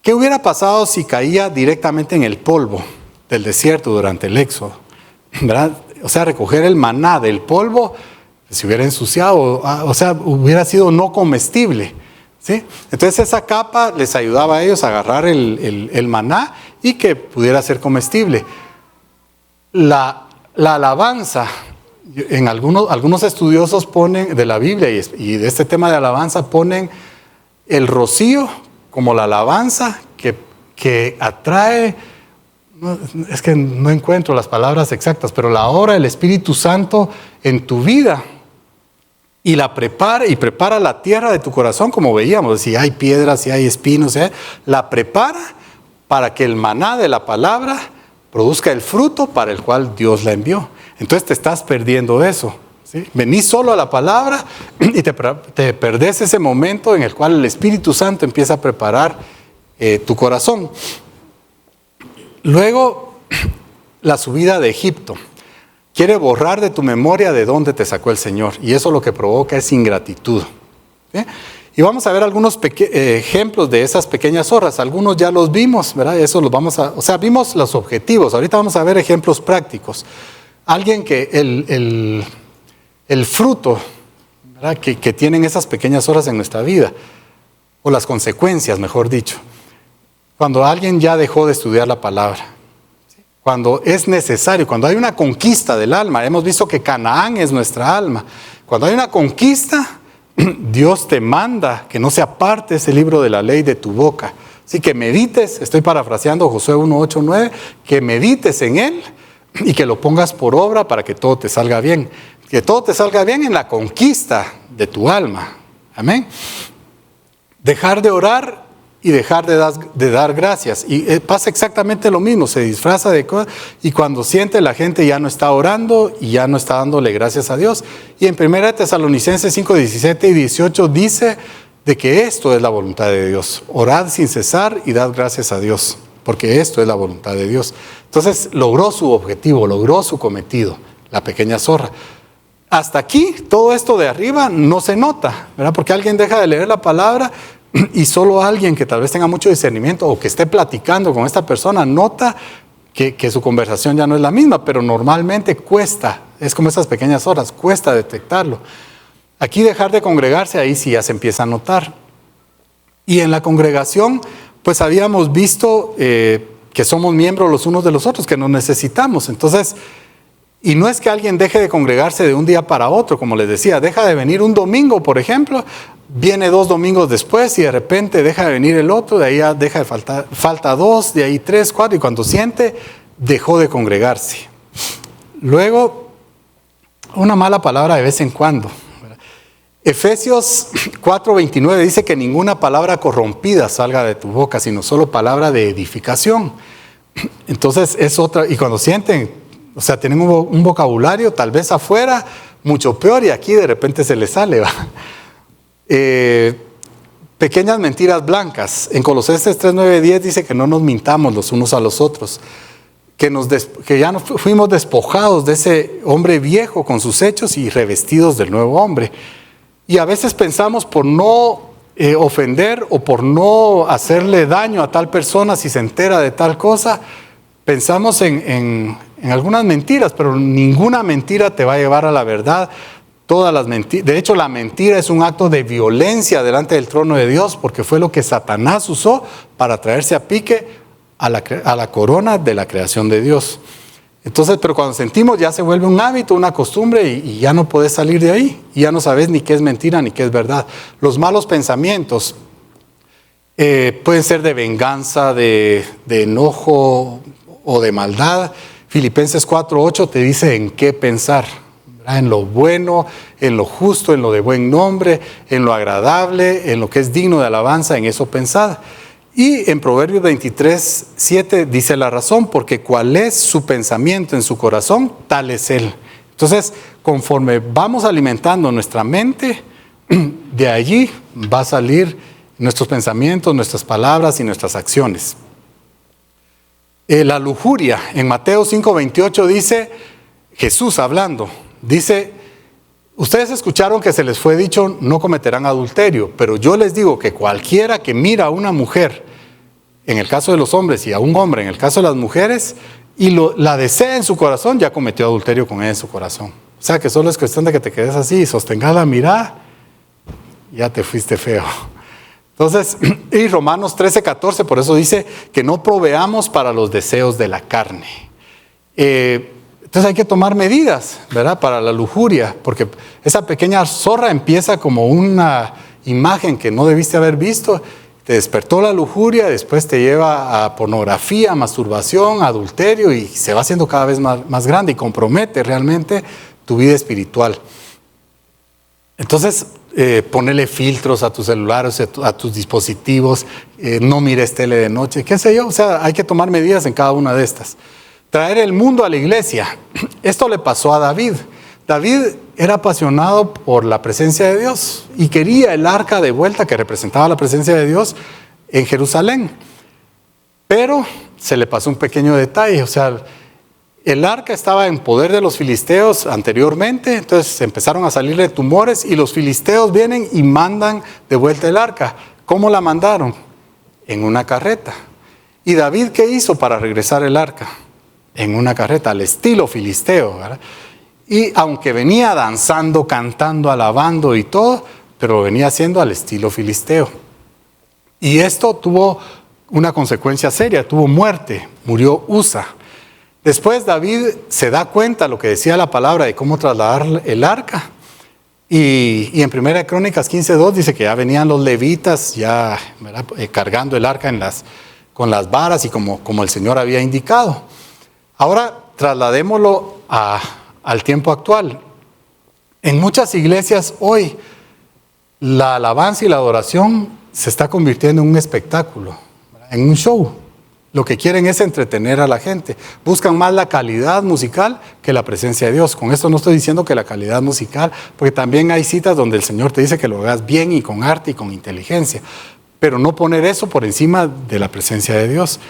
¿Qué hubiera pasado si caía directamente en el polvo del desierto durante el éxodo? ¿Verdad? O sea, recoger el maná del polvo se hubiera ensuciado, o sea, hubiera sido no comestible, ¿sí? Entonces esa capa les ayudaba a ellos a agarrar el maná y que pudiera ser comestible. La alabanza, en algunos estudiosos ponen de la Biblia y de este tema de alabanza, ponen el rocío como la alabanza que atrae, es que no encuentro las palabras exactas, pero la obra del Espíritu Santo en tu vida, y la prepara la tierra de tu corazón, como veíamos, si hay piedras, si hay espinos, la prepara para que el maná de la palabra produzca el fruto para el cual Dios la envió. Entonces te estás perdiendo eso, ¿sí? Venís solo a la palabra y te perdés ese momento en el cual el Espíritu Santo empieza a preparar tu corazón. Luego, la subida de Egipto. Quiere borrar de tu memoria de dónde te sacó el Señor, y eso lo que provoca es ingratitud, ¿sí? Y vamos a ver algunos ejemplos de esas pequeñas zorras. Algunos ya los vimos, ¿verdad? Eso los vimos los objetivos. Ahorita vamos a ver ejemplos prácticos. Alguien que el fruto, ¿verdad? que tienen esas pequeñas zorras en nuestra vida, o las consecuencias, mejor dicho. Cuando alguien ya dejó de estudiar la palabra, ¿sí? Cuando es necesario, cuando hay una conquista del alma. Hemos visto que Canaán es nuestra alma. Cuando hay una conquista, Dios te manda que no se aparte ese libro de la ley de tu boca. Así que medites, estoy parafraseando Josué 1:8-9, que medites en él y que lo pongas por obra para que todo te salga bien. Que todo te salga bien en la conquista de tu alma. Amén. Dejar de orar y dejar de dar gracias. Y pasa exactamente lo mismo, se disfraza de cosas, y cuando siente la gente ya no está orando y ya no está dándole gracias a Dios. Y en 1 Tesalonicenses 5:17 y 18 dice de que esto es la voluntad de Dios. Orad sin cesar y dad gracias a Dios, porque esto es la voluntad de Dios. Entonces logró su objetivo, logró su cometido, la pequeña zorra. Hasta aquí, todo esto de arriba no se nota, ¿verdad? Porque alguien deja de leer la palabra y solo alguien que tal vez tenga mucho discernimiento o que esté platicando con esta persona nota que su conversación ya no es la misma, pero normalmente cuesta, es como esas pequeñas horas, cuesta detectarlo. Aquí dejar de congregarse, ahí sí ya se empieza a notar. Y en la congregación, pues habíamos visto que somos miembros los unos de los otros, que nos necesitamos. Entonces, y no es que alguien deje de congregarse de un día para otro, como les decía, deja de venir un domingo, por ejemplo, viene 2 domingos después y de repente deja de venir el otro, de ahí ya deja de falta 2, de ahí 3, 4, y cuando siente, dejó de congregarse. Luego, una mala palabra de vez en cuando. Efesios 4:29 dice que ninguna palabra corrompida salga de tu boca, sino solo palabra de edificación. Entonces es otra, y cuando sienten, o sea, tienen un vocabulario tal vez afuera mucho peor y aquí de repente se les sale, ¿va? Pequeñas mentiras blancas. En Colosenses 3:9-10 dice que no nos mintamos los unos a los otros, que ya no fuimos despojados de ese hombre viejo con sus hechos y revestidos del nuevo hombre. Y a veces pensamos por no ofender o por no hacerle daño a tal persona si se entera de tal cosa, pensamos en algunas mentiras, pero ninguna mentira te va a llevar a la verdad. Todas las mentiras, de hecho la mentira es un acto de violencia delante del trono de Dios, porque fue lo que Satanás usó para traerse a pique a la corona de la creación de Dios. Entonces, pero cuando sentimos ya se vuelve un hábito, una costumbre y ya no puedes salir de ahí, y ya no sabes ni qué es mentira ni qué es verdad. Los malos pensamientos pueden ser de venganza, de enojo o de maldad. Filipenses 4:8 te dice en qué pensar. En lo bueno, en lo justo, en lo de buen nombre, en lo agradable, en lo que es digno de alabanza, en eso pensad. Y en Proverbios 23:7 dice la razón, porque cuál es su pensamiento en su corazón, tal es él. Entonces, conforme vamos alimentando nuestra mente, de allí va a salir nuestros pensamientos, nuestras palabras y nuestras acciones. La lujuria, en Mateo 5:28 dice, Jesús hablando, dice, ustedes escucharon que se les fue dicho, no cometerán adulterio, pero yo les digo que cualquiera que mira a una mujer, en el caso de los hombres, y a un hombre, en el caso de las mujeres, y la desea en su corazón, ya cometió adulterio con ella en su corazón. O sea que solo es cuestión de que te quedes así y sostengas la mirada, ya te fuiste feo. Entonces, y Romanos 13:14, por eso dice que no proveamos para los deseos de la carne. Entonces hay que tomar medidas, ¿verdad? Para la lujuria, porque esa pequeña zorra empieza como una imagen que no debiste haber visto, te despertó la lujuria, después te lleva a pornografía, masturbación, adulterio y se va haciendo cada vez más grande y compromete realmente tu vida espiritual. Entonces, ponerle filtros a tus celulares, a tus dispositivos, no mires tele de noche, qué sé yo, o sea, hay que tomar medidas en cada una de estas. Traer el mundo a la iglesia. Esto le pasó a David. David era apasionado por la presencia de Dios y quería el arca de vuelta que representaba la presencia de Dios en Jerusalén. Pero se le pasó un pequeño detalle, o sea, el arca estaba en poder de los filisteos anteriormente, entonces empezaron a salirle tumores y los filisteos vienen y mandan de vuelta el arca. ¿Cómo la mandaron? En una carreta. ¿Y David qué hizo para regresar el arca? En una carreta, al estilo filisteo, ¿verdad? Y aunque venía danzando, cantando, alabando y todo, pero venía haciendo al estilo filisteo. Y esto tuvo una consecuencia seria, tuvo muerte, murió Usa. Después David se da cuenta lo que decía la palabra de cómo trasladar el arca. Y en 1 Crónicas 15:2 dice que ya venían los levitas ya, ¿verdad? Cargando el arca con las varas y como el Señor había indicado. Ahora trasladémoslo al tiempo actual. En muchas iglesias hoy la alabanza y la adoración se está convirtiendo en un espectáculo, en un show. Lo que quieren es entretener a la gente. Buscan más la calidad musical que la presencia de Dios. Con esto no estoy diciendo que la calidad musical, porque también hay citas donde el Señor te dice que lo hagas bien y con arte y con inteligencia. Pero no poner eso por encima de la presencia de Dios.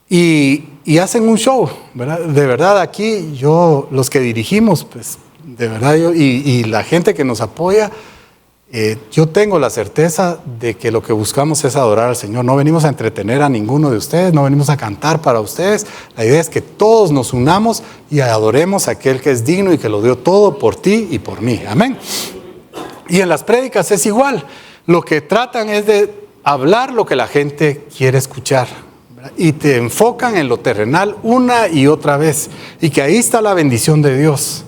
Y hacen un show, ¿verdad? De verdad aquí los que dirigimos, pues de verdad y la gente que nos apoya, yo tengo la certeza de que lo que buscamos es adorar al Señor. No venimos a entretener a ninguno de ustedes, no venimos a cantar para ustedes. La idea es que todos nos unamos y adoremos a aquel que es digno y que lo dio todo por ti y por mí. Amén. Y en las prédicas es igual. Lo que tratan es de hablar lo que la gente quiere escuchar, ¿verdad? Y te enfocan en lo terrenal una y otra vez. Y que ahí está la bendición de Dios.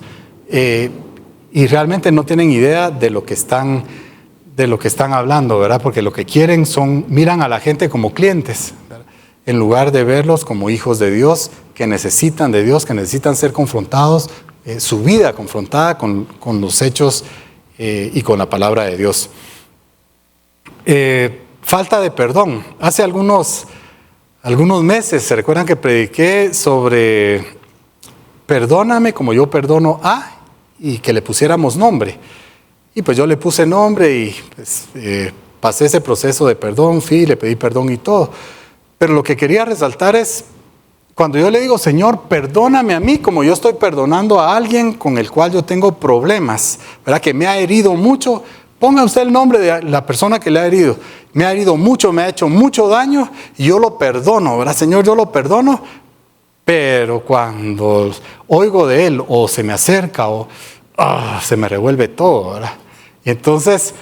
Y realmente no tienen idea de lo que están hablando, ¿verdad? Porque lo que quieren miran a la gente como clientes, ¿verdad? En lugar de verlos como hijos de Dios, que necesitan de Dios, que necesitan ser confrontados, su vida confrontada con los hechos y con la palabra de Dios. Falta de perdón. Hace algunos meses, ¿se recuerdan que prediqué sobre perdóname como yo perdono a? Y que le pusiéramos nombre. Y pues yo le puse nombre y pues, pasé ese proceso de perdón, le pedí perdón y todo. Pero lo que quería resaltar es, cuando yo le digo, Señor, perdóname a mí como yo estoy perdonando a alguien con el cual yo tengo problemas, ¿verdad? Que me ha herido mucho, ponga usted el nombre de la persona que le ha herido. Me ha herido mucho, me ha hecho mucho daño y yo lo perdono, ¿verdad? Señor, yo lo perdono. Pero cuando oigo de él o se me acerca o se me revuelve todo, ¿verdad? Y entonces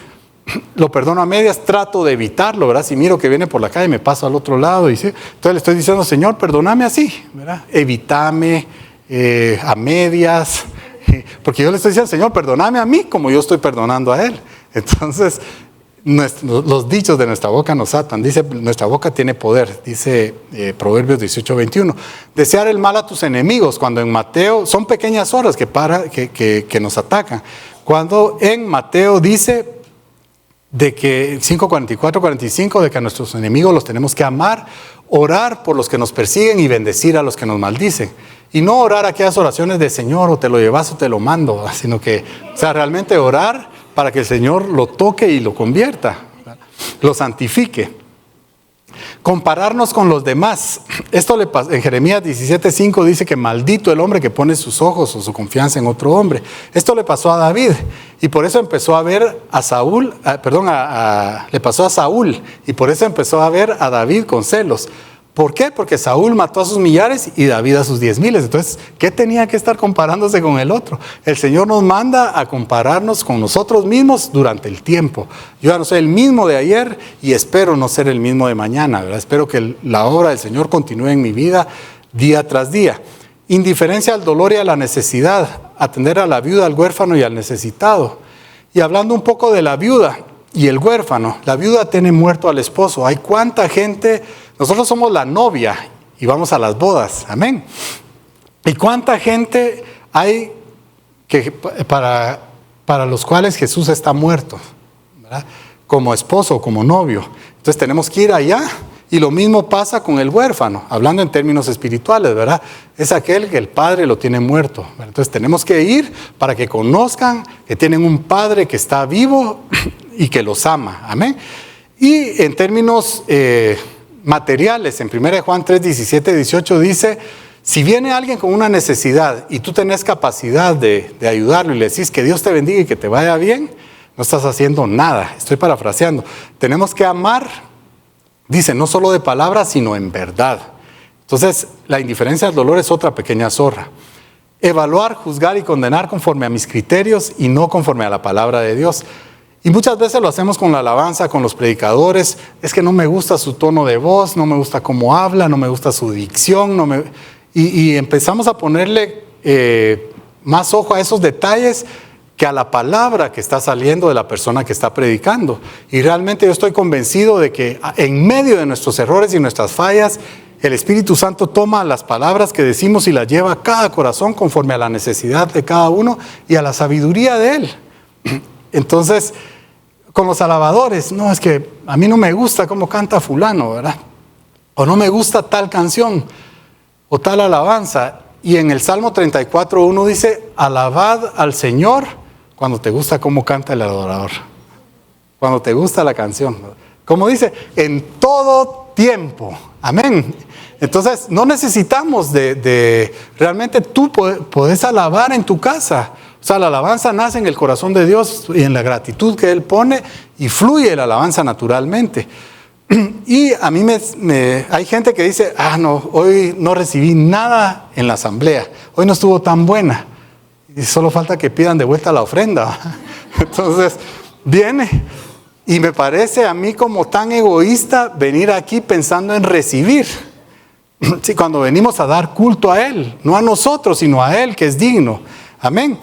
lo perdono a medias, trato de evitarlo, ¿verdad? Si miro que viene por la calle me paso al otro lado y ¿sí? Entonces le estoy diciendo, Señor, perdóname así, ¿verdad? Evítame a medias, porque yo le estoy diciendo, Señor, perdóname a mí como yo estoy perdonando a él. Entonces los dichos de nuestra boca nos atan. Dice, nuestra boca tiene poder, dice Proverbios 18:21. Desear el mal a tus enemigos, cuando en Mateo, son pequeñas horas que nos atacan. Cuando en Mateo dice de que 5:44-45, de que a nuestros enemigos los tenemos que amar, orar por los que nos persiguen y bendecir a los que nos maldicen. Y no orar aquellas oraciones de Señor, o te lo llevas o te lo mando, sino que, o sea, realmente orar para que el Señor lo toque y lo convierta, lo santifique. Compararnos con los demás. Esto le pasa en Jeremías 17:5, dice que maldito el hombre que pone sus ojos o su confianza en otro hombre. Esto le pasó a David y por eso empezó a ver a Saúl, le pasó a Saúl y por eso empezó a ver a David con celos. ¿Por qué? Porque Saúl mató a sus millares y David a sus 10,000. Entonces, ¿qué tenía que estar comparándose con el otro? El Señor nos manda a compararnos con nosotros mismos durante el tiempo. Yo ya no soy el mismo de ayer y espero no ser el mismo de mañana, ¿verdad? Espero que la obra del Señor continúe en mi vida día tras día. Indiferencia al dolor y a la necesidad. Atender a la viuda, al huérfano y al necesitado. Y hablando un poco de la viuda y el huérfano. La viuda tiene muerto al esposo. Hay cuánta gente... Nosotros somos la novia y vamos a las bodas, amén. ¿Y cuánta gente hay que para los cuales Jesús está muerto, ¿verdad? Como esposo, como novio? Entonces tenemos que ir allá y lo mismo pasa con el huérfano, hablando en términos espirituales, ¿verdad? Es aquel que el padre lo tiene muerto, ¿verdad? Entonces tenemos que ir para que conozcan que tienen un padre que está vivo y que los ama, amén. Y en términos... materiales, en 1 Juan 3, 17, 18 dice, si viene alguien con una necesidad y tú tenés capacidad de ayudarlo y le decís que Dios te bendiga y que te vaya bien, no estás haciendo nada. Estoy parafraseando. Tenemos que amar, dice, no solo de palabras, sino en verdad. Entonces, la indiferencia al dolor es otra pequeña zorra. Evaluar, juzgar y condenar conforme a mis criterios y no conforme a la palabra de Dios. Y muchas veces lo hacemos con la alabanza, con los predicadores. Es que no me gusta su tono de voz, no me gusta cómo habla, no me gusta su dicción. Y empezamos a ponerle más ojo a esos detalles que a la palabra que está saliendo de la persona que está predicando. Y realmente yo estoy convencido de que en medio de nuestros errores y nuestras fallas, el Espíritu Santo toma las palabras que decimos y las lleva a cada corazón conforme a la necesidad de cada uno y a la sabiduría de Él. Entonces... con los alabadores, no, es que a mí no me gusta cómo canta fulano, ¿verdad? O no me gusta tal canción o tal alabanza. Y en el Salmo 34:1 dice, alabad al Señor cuando te gusta cómo canta el adorador. Cuando te gusta la canción. Como dice, en todo tiempo. Amén. Entonces, no necesitamos realmente tú podés alabar en tu casa. O sea, la alabanza nace en el corazón de Dios y en la gratitud que Él pone y fluye la alabanza naturalmente. Y a mí hay gente que dice, no, hoy no recibí nada en la asamblea. Hoy no estuvo tan buena. Y solo falta que pidan de vuelta la ofrenda. Entonces, viene. Y me parece a mí como tan egoísta venir aquí pensando en recibir. Sí, cuando venimos a dar culto a Él, no a nosotros, sino a Él que es digno. Amén.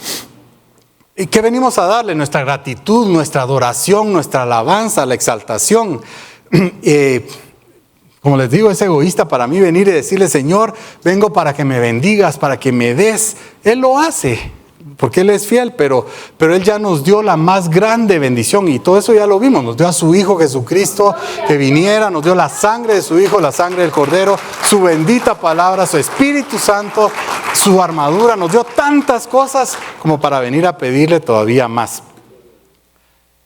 ¿Y qué venimos a darle? Nuestra gratitud, nuestra adoración, nuestra alabanza, la exaltación. Como les digo, es egoísta para mí venir y decirle, Señor, vengo para que me bendigas, para que me des. Él lo hace. Porque Él es fiel, pero Él ya nos dio la más grande bendición y todo eso ya lo vimos. Nos dio a su Hijo Jesucristo que viniera, nos dio la sangre de su Hijo, la sangre del Cordero, su bendita palabra, su Espíritu Santo, su armadura. Nos dio tantas cosas como para venir a pedirle todavía más.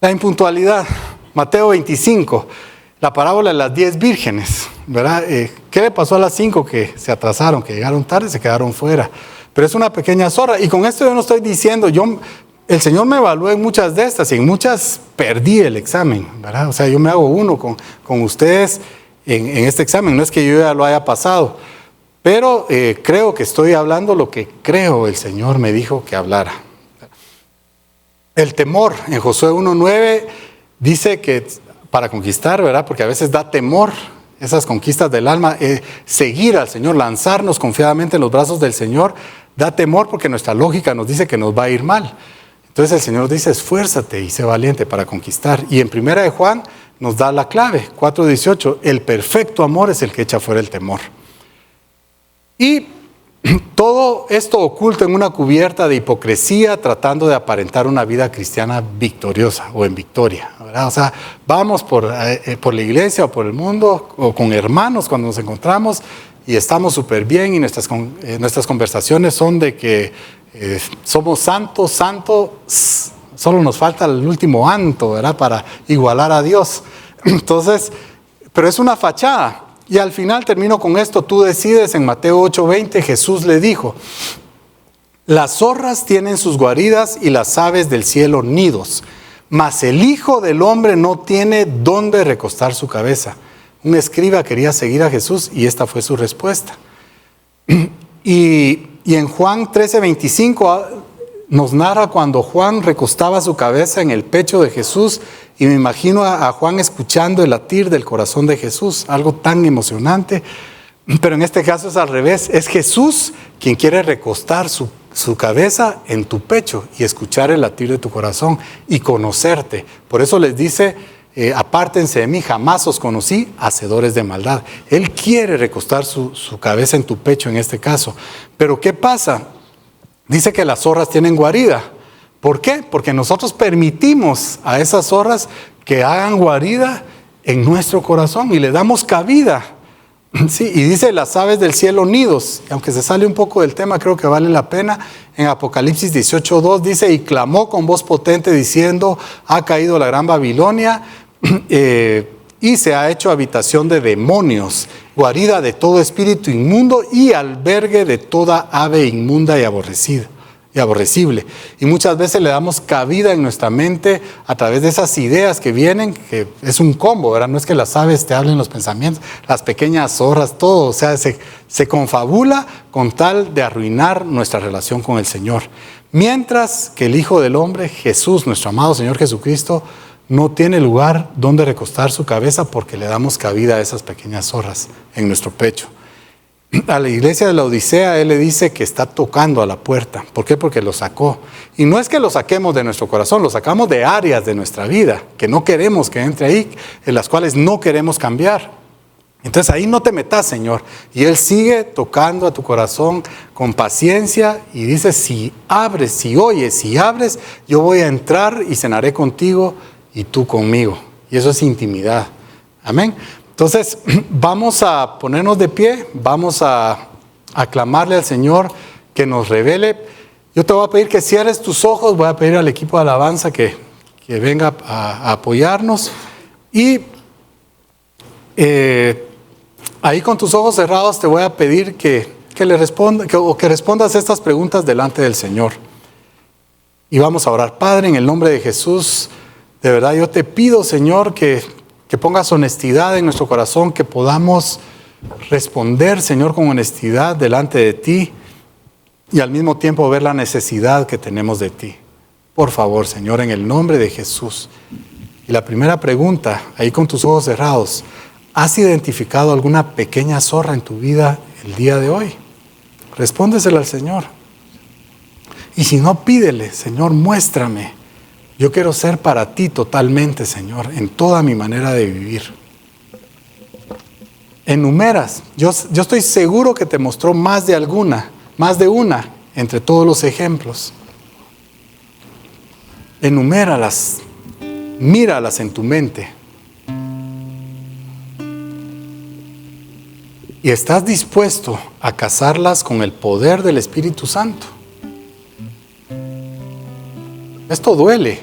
La impuntualidad, Mateo 25, la parábola de las 10 vírgenes, ¿verdad? ¿Qué le pasó a las 5 que se atrasaron, que llegaron tarde, se quedaron fuera? Pero es una pequeña zorra. Y con esto yo no estoy diciendo, el Señor me evaluó en muchas de estas y en muchas perdí el examen, ¿verdad? O sea, yo me hago uno con ustedes en este examen. No es que yo ya lo haya pasado, pero creo que estoy hablando lo que creo el Señor me dijo que hablara. El temor, en Josué 1:9 dice que para conquistar, ¿verdad? Porque a veces da temor esas conquistas del alma, seguir al Señor, lanzarnos confiadamente en los brazos del Señor, da temor porque nuestra lógica nos dice que nos va a ir mal. Entonces el Señor dice, esfuérzate y sé valiente para conquistar. Y en 1 de Juan nos da la clave, 4:18, el perfecto amor es el que echa fuera el temor. Y todo esto oculto en una cubierta de hipocresía, tratando de aparentar una vida cristiana victoriosa o en victoria, ¿verdad? O sea, vamos por la iglesia o por el mundo o con hermanos cuando nos encontramos y estamos súper bien y nuestras conversaciones son de que somos santos, solo nos falta el último anto, ¿verdad? Para igualar a Dios. Entonces, pero es una fachada. Y al final termino con esto, tú decides, en Mateo 8:20, Jesús le dijo, las zorras tienen sus guaridas y las aves del cielo nidos, mas el Hijo del Hombre no tiene dónde recostar su cabeza. Un escriba quería seguir a Jesús y esta fue su respuesta. Y en Juan 13:25 nos narra cuando Juan recostaba su cabeza en el pecho de Jesús y me imagino a Juan escuchando el latir del corazón de Jesús, algo tan emocionante, pero en este caso es al revés, es Jesús quien quiere recostar su cabeza en tu pecho y escuchar el latir de tu corazón y conocerte. Por eso les dice, apártense de mí, jamás os conocí, hacedores de maldad. Él quiere recostar su cabeza en tu pecho en este caso. Pero ¿qué pasa? Dice que las zorras tienen guarida. ¿Por qué? Porque nosotros permitimos a esas zorras que hagan guarida en nuestro corazón y le damos cabida. Sí, y dice las aves del cielo nidos. Y aunque se sale un poco del tema, creo que vale la pena. En Apocalipsis 18:2 dice, y clamó con voz potente diciendo, ha caído la gran Babilonia y se ha hecho habitación de demonios, guarida de todo espíritu inmundo y albergue de toda ave inmunda y aborrecida. Y aborrecible. Y muchas veces le damos cabida en nuestra mente a través de esas ideas que vienen, que es un combo, ¿verdad? No es que las aves te hablen los pensamientos, las pequeñas zorras, todo, o sea, se confabula con tal de arruinar nuestra relación con el Señor. Mientras que el Hijo del Hombre, Jesús, nuestro amado Señor Jesucristo, no tiene lugar donde recostar su cabeza porque le damos cabida a esas pequeñas zorras en nuestro pecho. A la iglesia de la Odisea, Él le dice que está tocando a la puerta. ¿Por qué? Porque lo sacó. Y no es que lo saquemos de nuestro corazón, lo sacamos de áreas de nuestra vida que no queremos que entre ahí, en las cuales no queremos cambiar. Entonces ahí no te metas, Señor. Y Él sigue tocando a tu corazón con paciencia y dice, si abres, si oyes, si abres, yo voy a entrar y cenaré contigo y tú conmigo. Y eso es intimidad. Amén. Entonces, vamos a ponernos de pie, vamos a aclamarle al Señor que nos revele. Yo te voy a pedir que cierres tus ojos, voy a pedir al equipo de alabanza que venga a apoyarnos. Y ahí con tus ojos cerrados te voy a pedir que respondas estas preguntas delante del Señor. Y vamos a orar. Padre, en el nombre de Jesús, de verdad yo te pido, Señor, que pongas honestidad en nuestro corazón, que podamos responder, Señor, con honestidad delante de ti y al mismo tiempo ver la necesidad que tenemos de ti. Por favor, Señor, en el nombre de Jesús. Y la primera pregunta, ahí con tus ojos cerrados, ¿has identificado alguna pequeña zorra en tu vida el día de hoy? Respóndesela al Señor. Y si no, pídele, Señor, muéstrame. Yo quiero ser para ti totalmente, Señor, en toda mi manera de vivir. Enumeras. Yo estoy seguro que te mostró más de una, entre todos los ejemplos. Enuméralas, míralas en tu mente. ¿Y estás dispuesto a casarlas con el poder del Espíritu Santo? Esto duele,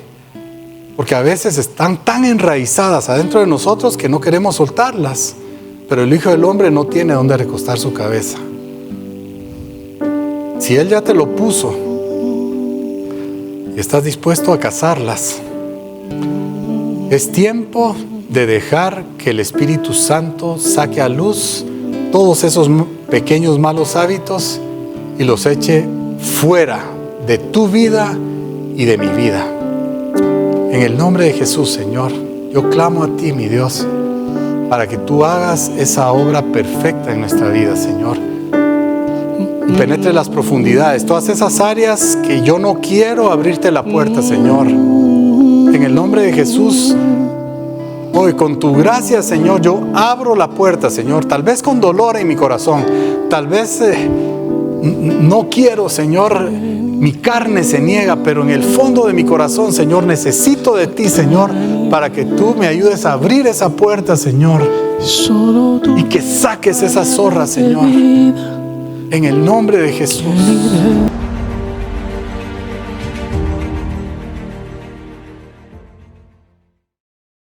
porque a veces están tan enraizadas adentro de nosotros que no queremos soltarlas, pero el Hijo del Hombre no tiene dónde recostar su cabeza. Si Él ya te lo puso y estás dispuesto a casarlas, es tiempo de dejar que el Espíritu Santo saque a luz todos esos pequeños malos hábitos y los eche fuera de tu vida y de mi vida. En el nombre de Jesús, Señor, yo clamo a ti, mi Dios, para que tú hagas esa obra perfecta en nuestra vida, Señor. Y penetre las profundidades, todas esas áreas que yo no quiero abrirte la puerta, Señor. En el nombre de Jesús, hoy con tu gracia, Señor, yo abro la puerta, Señor, tal vez con dolor en mi corazón, tal vez no quiero, Señor, mi carne se niega, pero en el fondo de mi corazón, Señor, necesito de ti, Señor, para que tú me ayudes a abrir esa puerta, Señor, y que saques esa zorra, Señor, en el nombre de Jesús.